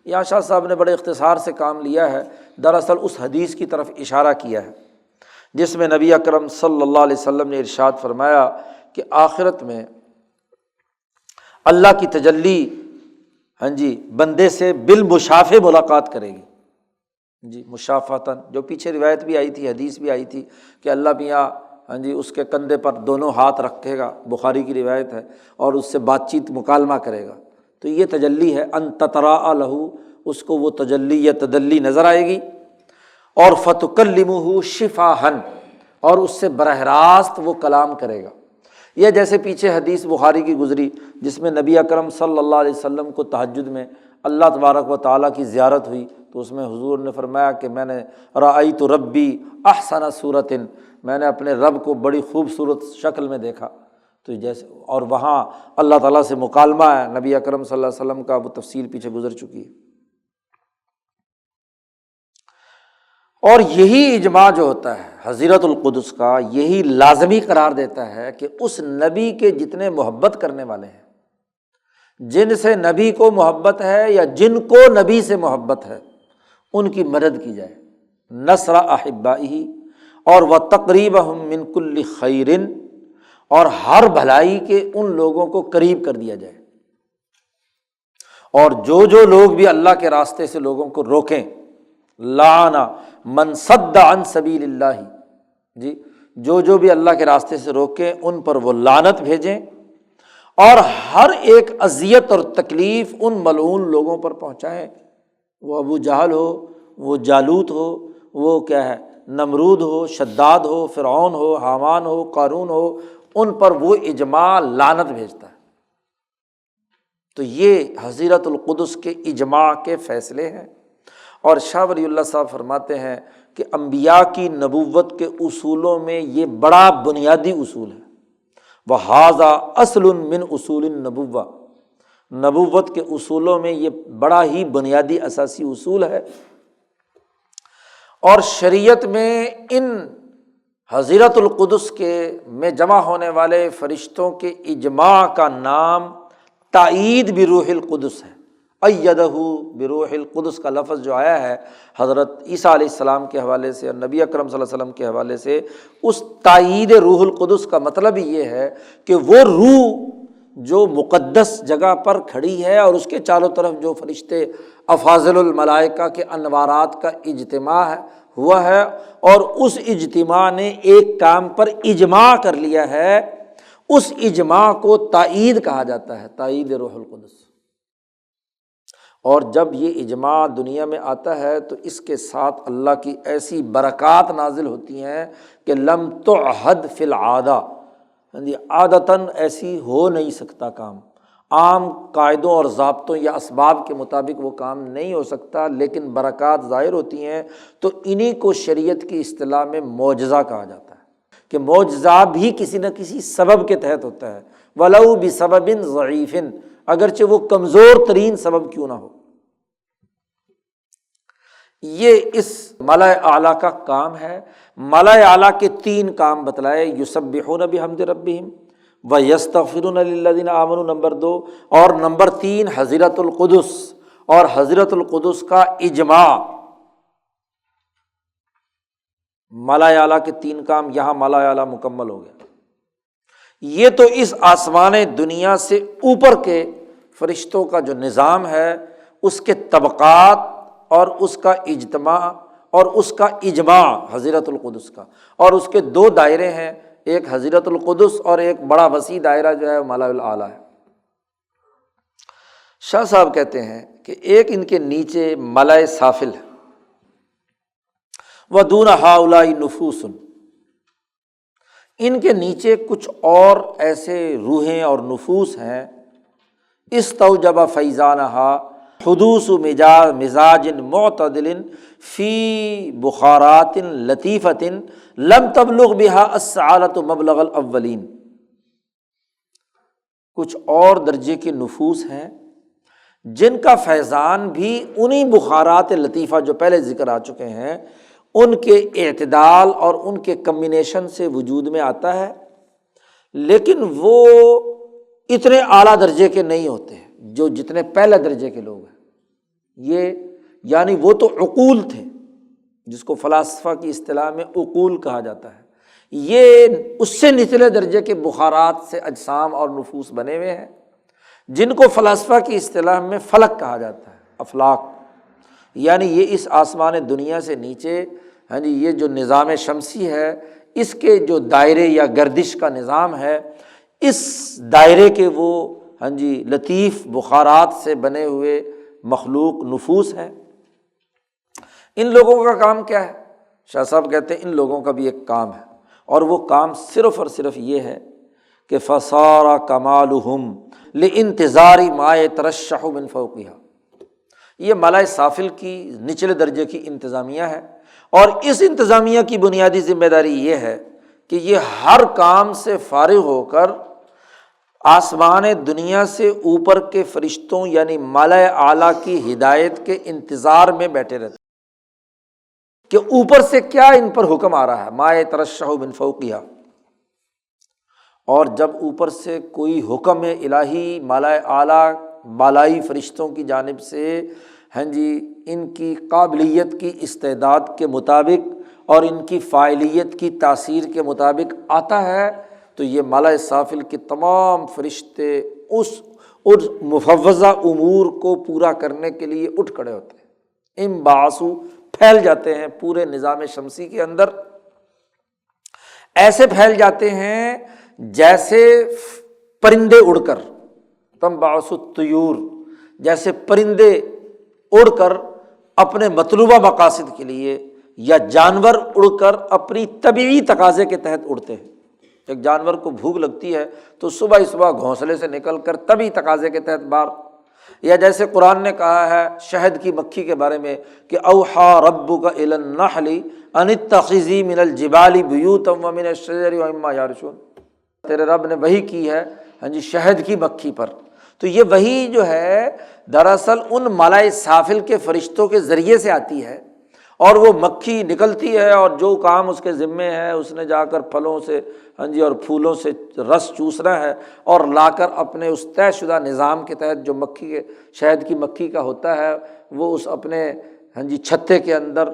یہاں شاہ صاحب نے بڑے اختصار سے کام لیا ہے، دراصل اس حدیث کی طرف اشارہ کیا ہے جس میں نبی اکرم صلی اللہ علیہ وسلم نے ارشاد فرمایا کہ آخرت میں اللہ کی تجلی، ہاں جی، بندے سے بالمشافہ ملاقات کرے گی، جی، مشافاتن، جو پیچھے روایت بھی آئی تھی، حدیث بھی آئی تھی کہ اللہ میاں، ہاں جی، اس کے کندھے پر دونوں ہاتھ رکھے گا، بخاری کی روایت ہے، اور اس سے بات چیت مکالمہ کرے گا۔ تو یہ تجلی ہے ان تتراء لہو، اس کو وہ تجلی یا تدلی نظر آئے گی، اور فتکلمہ شفاہن، اور اس سے براہ راست وہ کلام کرے گا۔ یہ جیسے پیچھے حدیث بخاری کی گزری جس میں نبی اکرم صلی اللہ علیہ وسلم کو تہجد میں اللہ تبارک و تعالیٰ کی زیارت ہوئی، تو اس میں حضور نے فرمایا کہ میں نے رأیت ربی احسن صورت، میں نے اپنے رب کو بڑی خوبصورت شکل میں دیکھا۔ تو جیسے، اور وہاں اللہ تعالیٰ سے مکالمہ ہے نبی اکرم صلی اللہ علیہ وسلم کا، وہ تفصیل پیچھے گزر چکی ہے۔ اور یہی اجماع جو ہوتا ہے حضرت القدس کا، یہی لازمی قرار دیتا ہے کہ اس نبی کے جتنے محبت کرنے والے ہیں، جن سے نبی کو محبت ہے یا جن کو نبی سے محبت ہے، ان کی مدد کی جائے، نصر احبائہ، اور وتقریبہم من کل خیر، اور ہر بھلائی کے ان لوگوں کو قریب کر دیا جائے۔ اور جو لوگ بھی اللہ کے راستے سے لوگوں کو روکیں، لعن من صد عن سبیل اللہ، جی، جو بھی اللہ کے راستے سے روکیں ان پر وہ لعنت بھیجیں، اور ہر ایک اذیت اور تکلیف ان ملعون لوگوں پر پہنچائیں، وہ ابو جہل ہو، وہ جالوت ہو، وہ کیا ہے، نمرود ہو، شداد ہو، فرعون ہو، حامان ہو، قارون ہو، ان پر وہ اجماع لعنت بھیجتا ہے۔ تو یہ حضرت القدس کے اجماع کے فیصلے ہیں۔ اور شاہ ولی اللہ صاحب فرماتے ہیں کہ انبیاء کی نبوت کے اصولوں میں یہ بڑا بنیادی اصول ہے، وَهَذَا أَصْلٌ مِّنْ أُصُولِ النُّبُوَّةِ، نبوت کے اصولوں میں یہ بڑا ہی بنیادی اساسی اصول ہے۔ اور شریعت میں ان حضرت القدس کے میں جمع ہونے والے فرشتوں کے اجماع کا نام تائید بروح القدس ہے۔ ایدہ بروح القدس کا لفظ جو آیا ہے حضرت عیسیٰ علیہ السلام کے حوالے سے اور نبی اکرم صلی اللہ علیہ وسلم کے حوالے سے، اس تائید روح القدس کا مطلب ہی یہ ہے کہ وہ روح جو مقدس جگہ پر کھڑی ہے اور اس کے چاروں طرف جو فرشتے افاضل الملائکہ کے انوارات کا اجتماع ہوا ہے، اور اس اجتماع نے ایک کام پر اجماع کر لیا ہے، اس اجماع کو تائید کہا جاتا ہے، تائید روح القدس۔ اور جب یہ اجماع دنیا میں آتا ہے تو اس کے ساتھ اللہ کی ایسی برکات نازل ہوتی ہیں کہ لم تعہد فی العادہ، عادتاً ایسی ہو نہیں سکتا کام، عام قاعدوں اور ضابطوں یا اسباب کے مطابق وہ کام نہیں ہو سکتا، لیکن برکات ظاہر ہوتی ہیں۔ تو انہی کو شریعت کی اصطلاح میں معجزہ کہا جاتا ہے کہ معجزہ بھی کسی نہ کسی سبب کے تحت ہوتا ہے، وَلَوْ بِسَبَبٍ ضَعِیفٍ، اگرچہ وہ کمزور ترین سبب کیوں نہ ہو۔ یہ اس ملأ اعلیٰ کا کام ہے۔ ملأ اعلیٰ کے تین کام بتلائے، یسبحون بحمد ربہم ویستغفرون للذین آمنوا، نمبر 2، اور نمبر 3 حضرت القدس اور حضرت القدس کا اجماع۔ ملأ اعلیٰ کے تین کام، یہاں ملأ اعلیٰ مکمل ہو گیا۔ یہ تو اس آسمان دنیا سے اوپر کے فرشتوں کا جو نظام ہے، اس کے طبقات اور اس کا اجتماع اور اس کا اجماع حضرت القدس کا، اور اس کے دو دائرے ہیں، ایک حضرت القدس اور ایک بڑا وسیع دائرہ جو ہے ملأ الاعلیٰ ہے۔ شاہ صاحب کہتے ہیں کہ ایک ان کے نیچے ملأ سافل ہے، وَدُونَ هَؤُلَاءِ نُفُوسٌ، ان کے نیچے کچھ اور ایسے روحیں اور نفوس ہیں، استوجب فیضانها حدوث مزاج معتدل فی بخارات لطیفۃ لم تبلغ بها السعادة مبلغ الاولین۔ کچھ اور درجے کے نفوس ہیں جن کا فیضان بھی انہی بخارات لطیفہ جو پہلے ذکر آ چکے ہیں ان کے اعتدال اور ان کے کمبینیشن سے وجود میں آتا ہے، لیکن وہ اتنے اعلیٰ درجے کے نہیں ہوتے جو جتنے پہلے درجے کے لوگ ہیں۔ یہ یعنی وہ تو عقول تھے، جس کو فلاسفہ کی اصطلاح میں عقول کہا جاتا ہے، یہ اس سے نچلے درجے کے بخارات سے اجسام اور نفوس بنے ہوئے ہیں، جن کو فلاسفہ کی اصطلاح میں فلک کہا جاتا ہے، افلاک، یعنی یہ اس آسمان دنیا سے نیچے، ہاں جی، یہ جو نظام شمسی ہے اس کے جو دائرے یا گردش کا نظام ہے، اس دائرے کے وہ ہاں جی لطیف بخارات سے بنے ہوئے مخلوق نفوس ہیں۔ ان لوگوں کا کام کیا ہے؟ شاہ صاحب کہتے ہیں ان لوگوں کا بھی ایک کام ہے، اور وہ کام صرف اور صرف یہ ہے کہ فصار کمالہم لانتظار ما یترشح من فوقہا، یہ ملأ سافل کی نچلے درجے کی انتظامیہ ہے، اور اس انتظامیہ کی بنیادی ذمہ داری یہ ہے کہ یہ ہر کام سے فارغ ہو کر آسمان دنیا سے اوپر کے فرشتوں یعنی ملأ اعلیٰ کی ہدایت کے انتظار میں بیٹھے رہتے کہ اوپر سے کیا ان پر حکم آ رہا ہے، ما یترشح من فوقہا، اور جب اوپر سے کوئی حکم الہی ملأ اعلیٰ بالائی فرشتوں کی جانب سے ہاں جی ان کی قابلیت کی استعداد کے مطابق اور ان کی فاعلیت کی تاثیر کے مطابق آتا ہے، تو یہ ملأ سافل کے تمام فرشتے اس مفوضہ امور کو پورا کرنے کے لیے اٹھ کھڑے ہوتے ہیں، انبعاثوا پھیل جاتے ہیں پورے نظام شمسی کے اندر، ایسے پھیل جاتے ہیں جیسے پرندے اڑ کر، تنبعث الطیور، جیسے پرندے اڑ کر اپنے مطلوبہ مقاصد کے لیے، یا جانور اڑ کر اپنی طبعی تقاضے کے تحت اڑتے ہیں۔ ایک جانور کو بھوک لگتی ہے تو صبح ہی صبح گھونسلے سے نکل کر طبعی تقاضے کے تحت باہر، یا جیسے قرآن نے کہا ہے شہد کی مکھی کے بارے میں کہ اوحیٰ ربک الی النحل ان اتخذی من الجبال بیوتا ومن الشجر ومما یعرشون، تیرے رب نے وحی کی ہے ہاں جی شہد کی مکھی پر، تو یہ وحی جو ہے دراصل ان ملأ سافل کے فرشتوں کے ذریعے سے آتی ہے، اور وہ مکھی نکلتی ہے اور جو کام اس کے ذمے ہے اس نے جا کر پھلوں سے ہاں جی اور پھولوں سے رس چوسنا ہے، اور لا کر اپنے اس طے شدہ نظام کے تحت جو مکھی کے شہد کی مکھی کا ہوتا ہے وہ اس اپنے ہاں جی چھتے کے اندر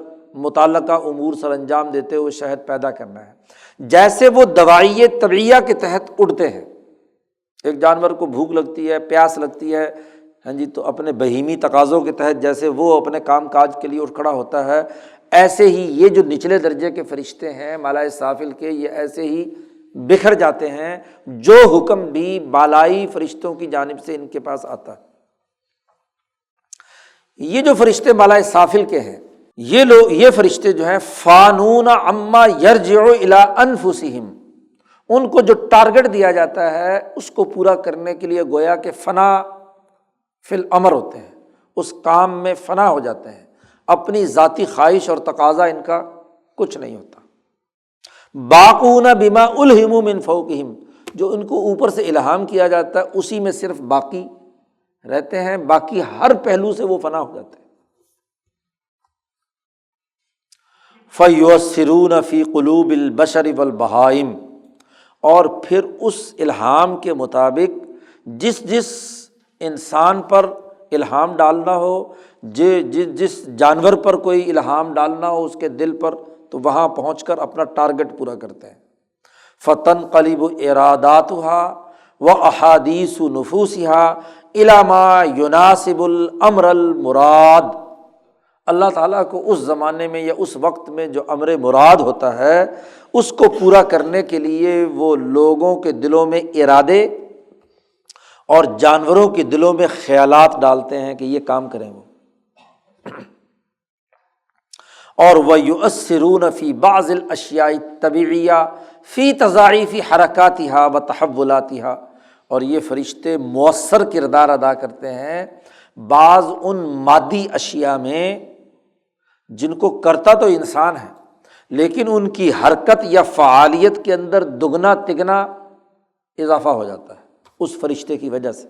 متعلقہ امور سر انجام دیتے ہوئے شہد پیدا کرنا ہے۔ جیسے وہ دوائی طبعیہ کے تحت اڑتے ہیں، ایک جانور کو بھوک لگتی ہے، پیاس لگتی ہے ہاں جی، تو اپنے بہیمی تقاضوں کے تحت جیسے وہ اپنے کام کاج کے لیے اٹھ کھڑا ہوتا ہے، ایسے ہی یہ جو نچلے درجے کے فرشتے ہیں ملأ سافل کے، یہ ایسے ہی بکھر جاتے ہیں جو حکم بھی بالائی فرشتوں کی جانب سے ان کے پاس آتا ہے۔ یہ جو فرشتے ملأ سافل کے ہیں، یہ فرشتے جو ہیں فانون عما یرجع الی انفسہم، ان کو جو ٹارگٹ دیا جاتا ہے اس کو پورا کرنے کے لیے گویا کہ فنا فی الامر ہوتے ہیں، اس کام میں فنا ہو جاتے ہیں، اپنی ذاتی خواہش اور تقاضا ان کا کچھ نہیں ہوتا۔ باقون بما الہموا من فوقہم، جو ان کو اوپر سے الہام کیا جاتا ہے اسی میں صرف باقی رہتے ہیں، باقی ہر پہلو سے وہ فنا ہو جاتے ہیں۔ فَيُؤَثِّرُونَ فِي قُلُوبِ الْبَشَرِ وَالْبَهَائِمِ، اور پھر اس الہام کے مطابق جس انسان پر الہام ڈالنا ہو، جس جانور پر کوئی الہام ڈالنا ہو اس کے دل پر، تو وہاں پہنچ کر اپنا ٹارگٹ پورا کرتے ہیں۔ فَتَنْقَلِبُ إِرَادَاتُهَا وَأَحَادِيثُ نُفُوسِهَا إِلَى مَا يُنَاسِبُ الْأَمْرَ الْمُرَادِ اللہ تعالیٰ کو اس زمانے میں یا اس وقت میں جو امر مراد ہوتا ہے اس کو پورا کرنے کے لیے وہ لوگوں کے دلوں میں ارادے اور جانوروں کے دلوں میں خیالات ڈالتے ہیں کہ یہ کام کریں وہ، اور وَيُؤَثِّرُونَ فِي بَعْضِ الْأَشْيَاءِ الطَّبِيعِيَّةِ فِي تَضَاعُفِ حَرَكَاتِهَا وَتَحَوُّلَاتِهَا، اور یہ فرشتے مؤثر کردار ادا کرتے ہیں بعض ان مادی اشیاء میں جن کو کرتا تو انسان ہے، لیکن ان کی حرکت یا فعالیت کے اندر دگنا تگنا اضافہ ہو جاتا ہے اس فرشتے کی وجہ سے۔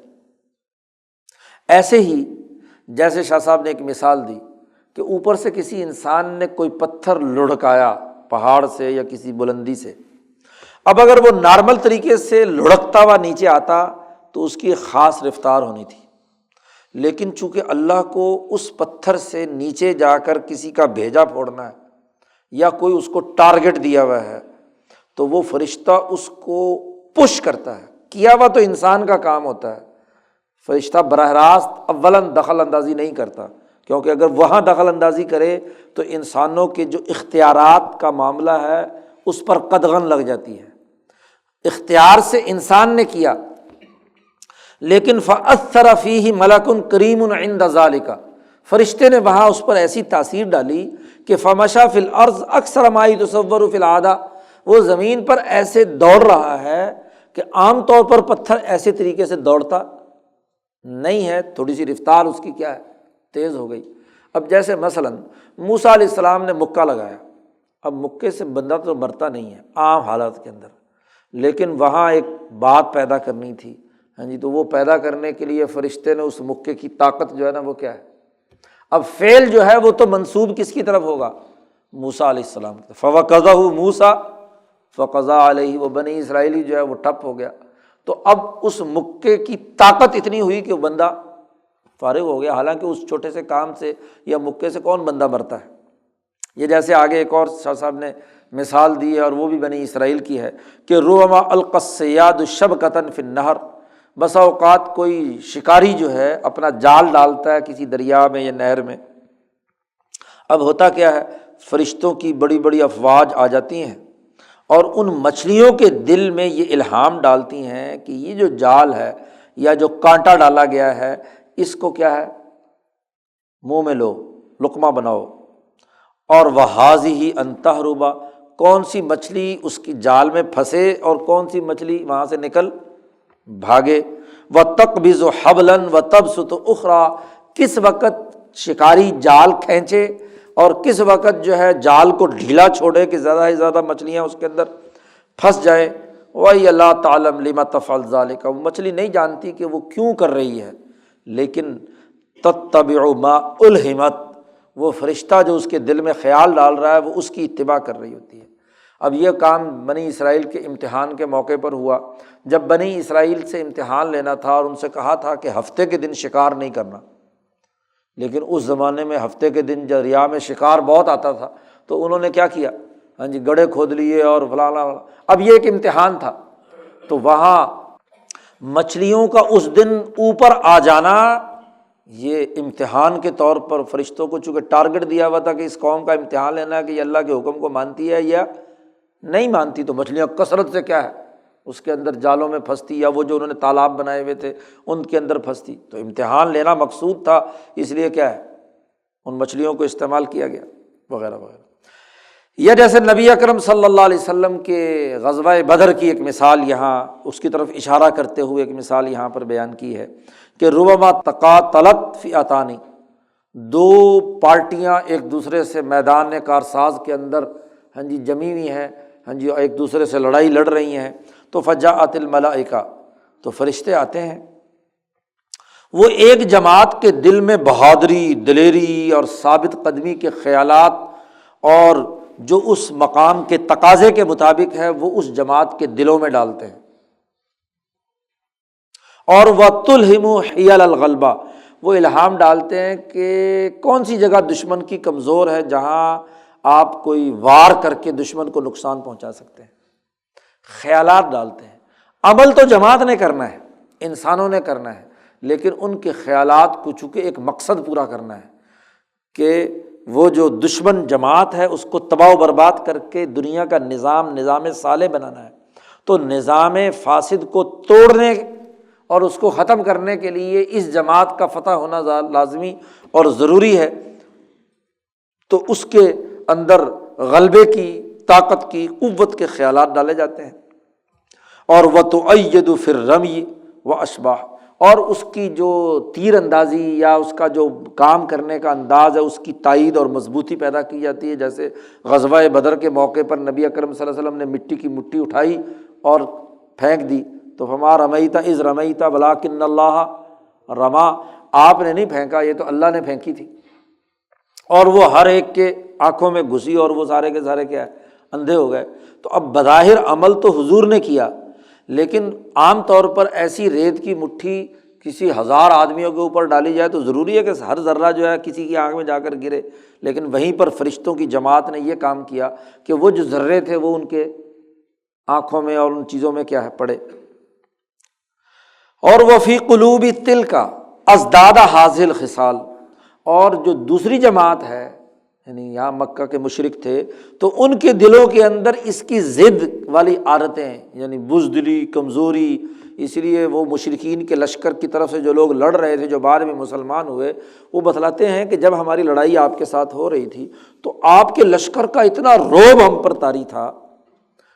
ایسے ہی جیسے شاہ صاحب نے ایک مثال دی کہ اوپر سے کسی انسان نے کوئی پتھر لڑکایا پہاڑ سے یا کسی بلندی سے، اب اگر وہ نارمل طریقے سے لڑکتا ہوا نیچے آتا تو اس کی خاص رفتار ہونی تھی، لیکن چونکہ اللہ کو اس پتھر سے نیچے جا کر کسی کا بھیجا پھوڑنا ہے یا کوئی اس کو ٹارگٹ دیا ہوا ہے تو وہ فرشتہ اس کو پش کرتا ہے۔ کیا ہوا تو انسان کا کام ہوتا ہے، فرشتہ براہ راست اولاً دخل اندازی نہیں کرتا، کیونکہ اگر وہاں دخل اندازی کرے تو انسانوں کے جو اختیارات کا معاملہ ہے اس پر قدغن لگ جاتی ہے۔ اختیار سے انسان نے کیا، لیکن فَأَثَّرَ فِيهِ مَلَكٌ كَرِيمٌ عِندَ ذَلِكَ، فرشتے نے وہاں اس پر ایسی تاثیر ڈالی کہ فَمَشَى فِي الْأَرْضِ أَكْثَرَ مَا يُتَصَوَّرُ فِي الْعَادَةِ، وہ زمین پر ایسے دوڑ رہا ہے کہ عام طور پر پتھر ایسے طریقے سے دوڑتا نہیں ہے، تھوڑی سی رفتار اس کی کیا ہے، تیز ہو گئی۔ اب جیسے مثلاً موسیٰ علیہ السلام نے مکہ لگایا، اب مکے سے بندہ تو مرتا نہیں ہے عام حالات کے اندر، لیکن وہاں ایک بات پیدا کرنی تھی، ہاں جی، تو وہ پیدا کرنے کے لیے فرشتے نے اس مکے کی طاقت جو ہے نا وہ کیا ہے، اب فعل جو ہے وہ تو منسوب کس کی طرف ہوگا، موسیٰ علیہ السلام کی طرف۔ فَوَقَذَهُ مُوسَىٰ فَقَضَىٰ عَلَيْهِ، وہ بنی اسرائیلی جو ہے وہ ٹھپ ہو گیا، تو اب اس مکے کی طاقت اتنی ہوئی کہ وہ بندہ فارغ ہو گیا، حالانکہ اس چھوٹے سے کام سے یا مکے سے کون بندہ مرتا ہے۔ یہ جیسے آگے ایک اور شاہ صاحب نے مثال دی ہے اور وہ بھی بنی اسرائیل کی ہے کہ رُبَمَا أَلْقَى الصَّيَّادُ شَبْكَةً فِي النَّهْرِ، بسا اوقات کوئی شکاری جو ہے اپنا جال ڈالتا ہے کسی دریا میں یا نہر میں، اب ہوتا کیا ہے، فرشتوں کی بڑی بڑی افواج آ جاتی ہیں اور ان مچھلیوں کے دل میں یہ الہام ڈالتی ہیں کہ یہ جو جال ہے یا جو کانٹا ڈالا گیا ہے اس کو کیا ہے، منہ میں لو، لقمہ بناؤ، اور وَهَٰذِهِ أَن تَهْرُبَ، کون سی مچھلی اس کی جال میں پھنسے اور کون سی مچھلی وہاں سے نکل بھاگے، وَتَقْبِضُ حَبْلًا وَتَبْسُطُ أُخْرَىٰ، کس وقت شکاری جال کھینچے اور کس وقت جو ہے جال کو ڈھیلا چھوڑے کہ زیادہ سے زیادہ مچھلیاں اس کے اندر پھنس جائیں۔ وَهِيَ لَا تَعْلَمُ لِمَ تَفْعَلُ ذَلِكَ، وہ مچھلی نہیں جانتی کہ وہ کیوں کر رہی ہے، لیکن تَتَّبِعُ مَا أُلْهِمَتْ، وہ فرشتہ جو اس کے دل میں خیال ڈال رہا ہے وہ اس کی اتباع کر رہی ہوتی ہے۔ اب یہ کام بنی اسرائیل کے امتحان کے موقع پر ہوا، جب بنی اسرائیل سے امتحان لینا تھا اور ان سے کہا تھا کہ ہفتے کے دن شکار نہیں کرنا، لیکن اس زمانے میں ہفتے کے دن دریا میں شکار بہت آتا تھا، تو انہوں نے کیا کیا، ہاں جی، گڑھے کھود لیے اور فلانا۔ اب یہ ایک امتحان تھا، تو وہاں مچھلیوں کا اس دن اوپر آ جانا یہ امتحان کے طور پر فرشتوں کو چونکہ ٹارگٹ دیا ہوا تھا کہ اس قوم کا امتحان لینا ہے کہ یہ اللہ کے حکم کو مانتی ہے یا نہیں مانتی، تو مچھلیاں کثرت سے کیا ہے اس کے اندر جالوں میں پھنستی یا وہ جو انہوں نے تالاب بنائے ہوئے تھے ان کے اندر پھنستی، تو امتحان لینا مقصود تھا، اس لیے کیا ہے ان مچھلیوں کو استعمال کیا گیا وغیرہ وغیرہ۔ یا جیسے نبی اکرم صلی اللہ علیہ وسلم کے غزوہ بدر کی ایک مثال یہاں اس کی طرف اشارہ کرتے ہوئے ایک مثال یہاں پر بیان کی ہے کہ ربما تقاتلت فئتان، دو پارٹیاں ایک دوسرے سے میدان کارساز کے اندر ہاں جی جمی ہوئی ہیں، ہاں جی ایک دوسرے سے لڑائی لڑ رہی ہیں، تو فجاءت الملائکہ، تو فرشتے آتے ہیں، وہ ایک جماعت کے دل میں بہادری، دلیری اور ثابت قدمی کے خیالات اور جو اس مقام کے تقاضے کے مطابق ہے وہ اس جماعت کے دلوں میں ڈالتے ہیں، اور وَتُلْهِمُ حِيَلَ الْغَلْبَةِ، وہ الہام ڈالتے ہیں کہ کون سی جگہ دشمن کی کمزور ہے جہاں آپ کوئی وار کر کے دشمن کو نقصان پہنچا سکتے ہیں، خیالات ڈالتے ہیں۔ عمل تو جماعت نے کرنا ہے، انسانوں نے کرنا ہے، لیکن ان کے خیالات کو چونکہ ایک مقصد پورا کرنا ہے کہ وہ جو دشمن جماعت ہے اس کو تباہ و برباد کر کے دنیا کا نظام صالح بنانا ہے، تو نظام فاسد کو توڑنے اور اس کو ختم کرنے کے لیے اس جماعت کا فتح ہونا لازمی اور ضروری ہے۔ تو اس کے اندر غلبے کی، طاقت کی، قوت کے خیالات ڈالے جاتے ہیں۔ اور وَتُؤَيَّدُ فِي الرَّمْيِ وَأَشْبَاهُ، اور اس کی جو تیر اندازی یا اس کا جو کام کرنے کا انداز ہے اس کی تائید اور مضبوطی پیدا کی جاتی ہے۔ جیسے غزوہ بدر کے موقع پر نبی اکرم صلی اللہ علیہ وسلم نے مٹی کی مٹھی اٹھائی اور پھینک دی، تو فما رمیت اذ رمیت ولکن اللہ رما، آپ نے نہیں پھینکا، یہ تو اللہ نے پھینکی تھی، اور وہ ہر ایک کے آنکھوں میں گھسی اور وہ سارے کے سارے کیا ہے، اندھے ہو گئے۔ تو اب بظاہر عمل تو حضور نے کیا، لیکن عام طور پر ایسی ریت کی مٹھی کسی 1000 آدمیوں کے اوپر ڈالی جائے تو ضروری ہے کہ ہر ذرہ جو ہے کسی کی آنکھ میں جا کر گرے، لیکن وہیں پر فرشتوں کی جماعت نے یہ کام کیا کہ وہ جو ذرے تھے وہ ان کے آنکھوں میں اور ان چیزوں میں کیا ہے پڑے۔ اور وفی قلوب تلک ازداد حاذہ الخصال، اور جو دوسری جماعت ہے یعنی یہاں مکہ کے مشرک تھے تو ان کے دلوں کے اندر اس کی ضد والی عادتیں یعنی بزدلی، کمزوری، اس لیے وہ مشرکین کے لشکر کی طرف سے جو لوگ لڑ رہے تھے جو بعد میں مسلمان ہوئے، وہ بتلاتے ہیں کہ جب ہماری لڑائی آپ کے ساتھ ہو رہی تھی تو آپ کے لشکر کا اتنا رعب ہم پر طاری تھا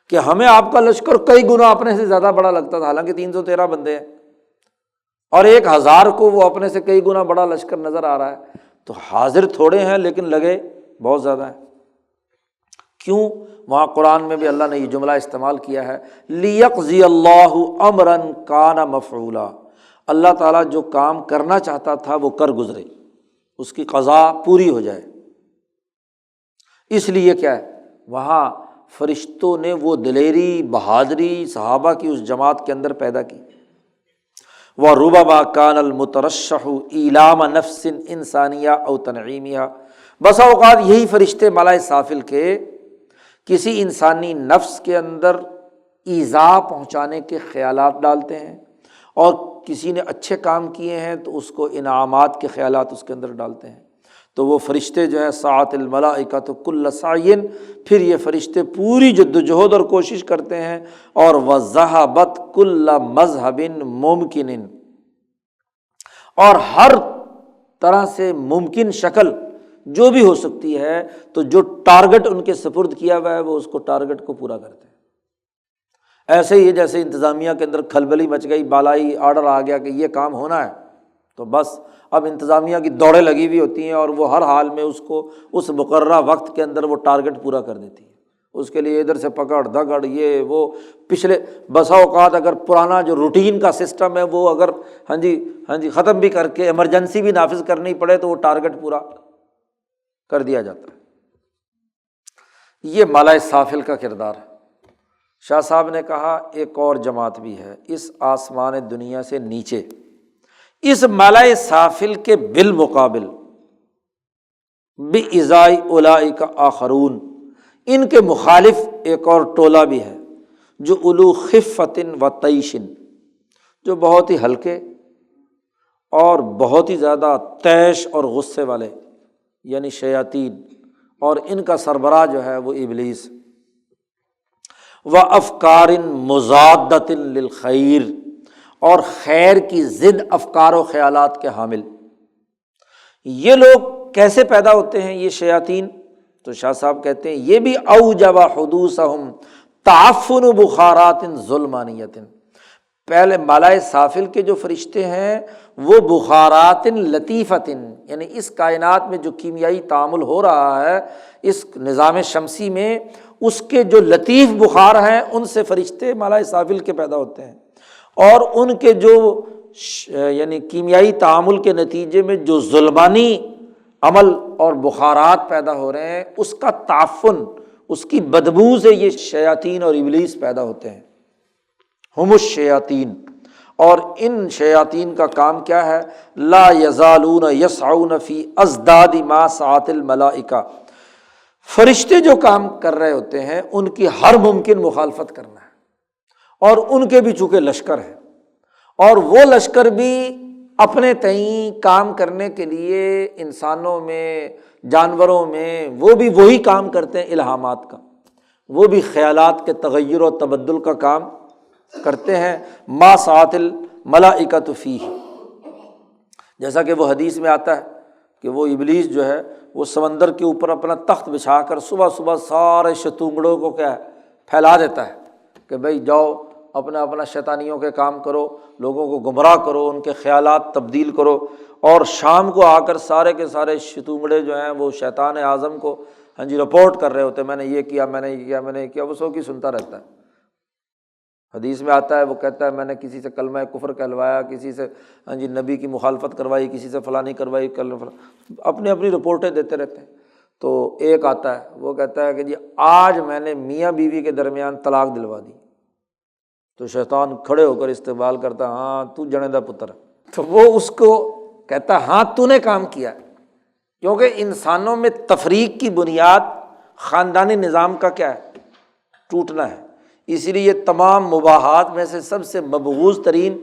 کہ ہمیں آپ کا لشکر کئی گنا اپنے سے زیادہ بڑا لگتا تھا، حالانکہ 313 بندے ہیں اور 1000 کو وہ اپنے سے کئی گنا بڑا لشکر نظر آ رہا ہے، تو حاضر تھوڑے ہیں لیکن لگے بہت زیادہ ہیں۔ کیوں؟ وہاں قرآن میں بھی اللہ نے یہ جملہ استعمال کیا ہے، لِيَقْضِيَ اللَّهُ أَمْرًا كَانَ مَفْعُولًا، اللہ تعالیٰ جو کام کرنا چاہتا تھا وہ کر گزرے، اس کی قضا پوری ہو جائے۔ اس لیے کیا ہے، وہاں فرشتوں نے وہ دلیری، بہادری صحابہ کی اس جماعت کے اندر پیدا کی۔ وَرُبَمَا كَانَ الْمُتَرَشَّحُ إِيلَامَ نَفْسٍ إِنسَانِيَّةٍ أَوْ تَنْعِيمِهَا، بسا اوقات یہی فرشتے ملائے سافل کے کسی انسانی نفس کے اندر ایذا پہنچانے کے خیالات ڈالتے ہیں، اور کسی نے اچھے کام کیے ہیں تو اس کو انعامات کے خیالات اس کے اندر ڈالتے ہیں۔ تو وہ فرشتے جو ہیں ساعت الملائکۃ کل سعی، پھر یہ فرشتے پوری جدوجہد اور کوشش کرتے ہیں، اور وذہبت کل مذہب ممکن، اور ہر طرح سے ممکن شکل جو بھی ہو سکتی ہے، تو جو ٹارگٹ ان کے سپرد کیا ہوا ہے وہ اس کو ٹارگٹ کو پورا کرتے ہیں۔ ایسے ہی جیسے انتظامیہ کے اندر کھلبلی مچ گئی، بالائی آرڈر آ گیا کہ یہ کام ہونا ہے، تو بس اب انتظامیہ کی دوڑیں لگی ہوئی ہوتی ہیں اور وہ ہر حال میں اس کو اس مقررہ وقت کے اندر وہ ٹارگٹ پورا کر دیتی ہے۔ اس کے لیے ادھر سے پکڑ دھکڑ، یہ وہ پچھلے بسا اوقات اگر پرانا جو روٹین کا سسٹم ہے وہ اگر ہاں جی ختم بھی کر کے ایمرجنسی بھی نافذ کرنی پڑے تو وہ ٹارگٹ پورا کر دیا جاتا ہے۔ یہ ملائے سافل کا کردار ہے۔ شاہ صاحب نے کہا ایک اور جماعت بھی ہے اس آسمان دنیا سے نیچے، اس ملائے سافل کے بالمقابل بِإِزَاءِ أُولَٰئِکَ آخَرُونَ، ان کے مخالف ایک اور ٹولہ بھی ہے جو اولو خفۃ و طیش، جو بہت ہی ہلکے اور بہت ہی زیادہ طیش اور غصے والے، یعنی شیاطین، اور ان کا سربراہ جو ہے وہ ابلیس۔ وَأَفْكَارٍ مُضَادَّةٍ لِلْخَيْرِ، اور خیر کی ضد افکار و خیالات کے حامل۔ یہ لوگ کیسے پیدا ہوتے ہیں یہ شیاطین؟ تو شاہ صاحب کہتے ہیں یہ بھی اوجب حدوثہم تعفن بخارات ظلمانیۃ، پہلے ملائے سافل کے جو فرشتے ہیں وہ بخارات لطیفۃ، یعنی اس کائنات میں جو کیمیائی تعامل ہو رہا ہے اس نظام شمسی میں، اس کے جو لطیف بخار ہیں ان سے فرشتے ملائے سافل کے پیدا ہوتے ہیں، اور ان کے جو یعنی کیمیائی تعامل کے نتیجے میں جو ظلمانی عمل اور بخارات پیدا ہو رہے ہیں اس کا تعفن، اس کی بدبو سے یہ شیاطین اور ابلیس پیدا ہوتے ہیں۔ ہم الشیاطین، اور ان شیاطین کا کام کیا ہے؟ لا یزالون یسعون فی ازداد ما سعت الملائکہ، فرشتے جو کام کر رہے ہوتے ہیں ان کی ہر ممکن مخالفت کرنا ہے، اور ان کے بھی چونکہ لشکر ہے، اور وہ لشکر بھی اپنے تئیں کام کرنے کے لیے انسانوں میں، جانوروں میں، وہ بھی وہی کام کرتے ہیں الہامات کا، وہ بھی خیالات کے تغیر و تبدل کا کام کرتے ہیں۔ ما سعت الملائکۃ فیہ، جیسا کہ وہ حدیث میں آتا ہے کہ وہ ابلیس جو ہے وہ سمندر کے اوپر اپنا تخت بچھا کر صبح صبح سارے شتونگڑوں کو کیا ہے پھیلا دیتا ہے کہ بھئی جاؤ اپنا اپنا شیطانیوں کے کام کرو، لوگوں کو گمراہ کرو، ان کے خیالات تبدیل کرو، اور شام کو آ کر سارے کے سارے شتونگڑے جو ہیں وہ شیطان اعظم کو رپورٹ کر رہے ہوتے ہیں، میں نے یہ کیا، میں نے یہ کیا، میں نے یہ کیا، وہ سو کی سنتا رہتا ہے۔ حدیث میں آتا ہے وہ کہتا ہے میں نے کسی سے کلمہ کفر کہلوایا، کسی سے نبی کی مخالفت کروائی، کسی سے فلانی کروائی، اپنی اپنی رپورٹیں دیتے رہتے ہیں۔ تو ایک آتا ہے وہ کہتا ہے کہ جی آج میں نے میاں بیوی کے درمیان طلاق دلوا دی، تو شیطان کھڑے ہو کر استقبال کرتا، ہاں تو جنیدہ پتر ہے۔ تو وہ اس کو کہتا ہاں تو نے کام کیا، کیونکہ انسانوں میں تفریق کی بنیاد خاندانی نظام کا کیا ہے ٹوٹنا ہے۔ اسی لیے تمام مباحات میں سے سب سے مبغوض ترین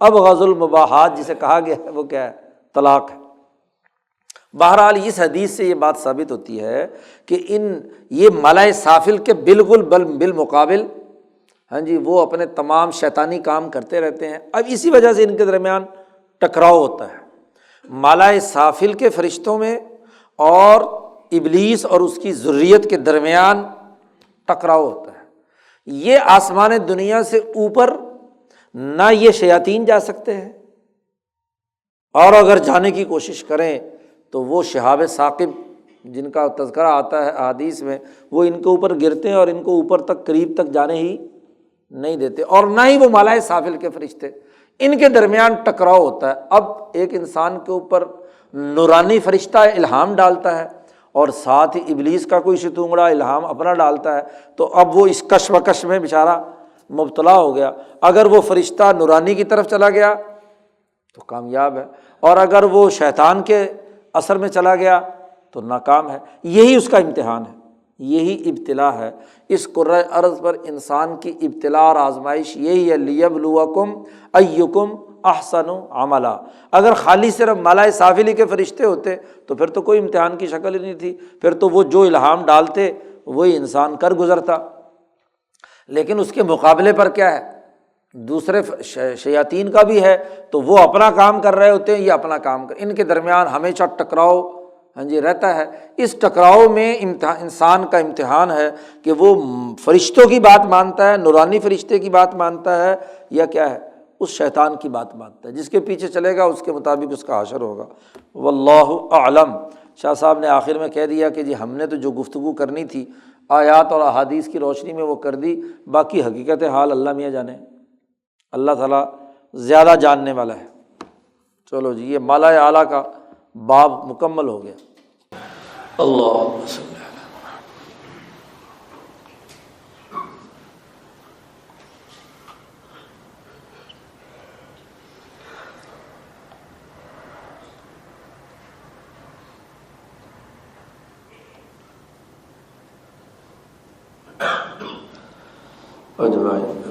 ابغض المباحات جسے کہا گیا ہے وہ کیا ہے طلاق ہے۔ بہرحال اس حدیث سے یہ بات ثابت ہوتی ہے کہ یہ ملائے سافل کے بالکل بالمقابل وہ اپنے تمام شیطانی کام کرتے رہتے ہیں۔ اب اسی وجہ سے ان کے درمیان ٹکراؤ ہوتا ہے، ملائے سافل کے فرشتوں میں اور ابلیس اور اس کی ذریت کے درمیان ٹکراؤ ہوتا ہے۔ یہ آسمان دنیا سے اوپر نہ یہ شیاطین جا سکتے ہیں، اور اگر جانے کی کوشش کریں تو وہ شہاب ثاقب جن کا تذکرہ آتا ہے احادیث میں، وہ ان کے اوپر گرتے ہیں اور ان کو اوپر تک قریب تک جانے ہی نہیں دیتے، اور نہ ہی وہ ملائے سافل کے فرشتے، ان کے درمیان ٹکراؤ ہوتا ہے۔ اب ایک انسان کے اوپر نورانی فرشتہ الہام ڈالتا ہے اور ساتھ ہی ابلیس کا کوئی شتونگڑا الہام اپنا ڈالتا ہے، تو اب وہ اس کش وکش میں بیچارہ مبتلا ہو گیا۔ اگر وہ فرشتہ نورانی کی طرف چلا گیا تو کامیاب ہے، اور اگر وہ شیطان کے اثر میں چلا گیا تو ناکام ہے۔ یہی اس کا امتحان ہے، یہی ابتلا ہے۔ اس کرۂ ارض پر انسان کی ابتلا اور آزمائش یہی ہے، لیبلوکم ایکم احسن عملا۔ اگر خالی صرف ملائے سافلی کے فرشتے ہوتے تو پھر تو کوئی امتحان کی شکل ہی نہیں تھی، پھر تو وہ جو الہام ڈالتے وہی انسان کر گزرتا۔ لیکن اس کے مقابلے پر کیا ہے، دوسرے شیاطین کا بھی ہے، تو وہ اپنا کام کر رہے ہوتے ہیں، یہ اپنا کام کر، ان کے درمیان ہمیشہ ٹکراؤ رہتا ہے۔ اس ٹکراؤ میں انسان کا امتحان ہے کہ وہ فرشتوں کی بات مانتا ہے، نورانی فرشتے کی بات مانتا ہے، یا کیا ہے اس شیطان کی بات مانتا ہے۔ جس کے پیچھے چلے گا اس کے مطابق اس کا حشر ہوگا۔ واللہ اعلم۔ شاہ صاحب نے آخر میں کہہ دیا کہ جی ہم نے تو جو گفتگو کرنی تھی آیات اور احادیث کی روشنی میں وہ کر دی، باقی حقیقت حال اللہ میاں جانے، اللہ تعالیٰ زیادہ جاننے والا ہے۔ چلو جی یہ مالا اعلیٰ کا باب مکمل ہو گیا۔ اللہ صلی اللہ اجمعین۔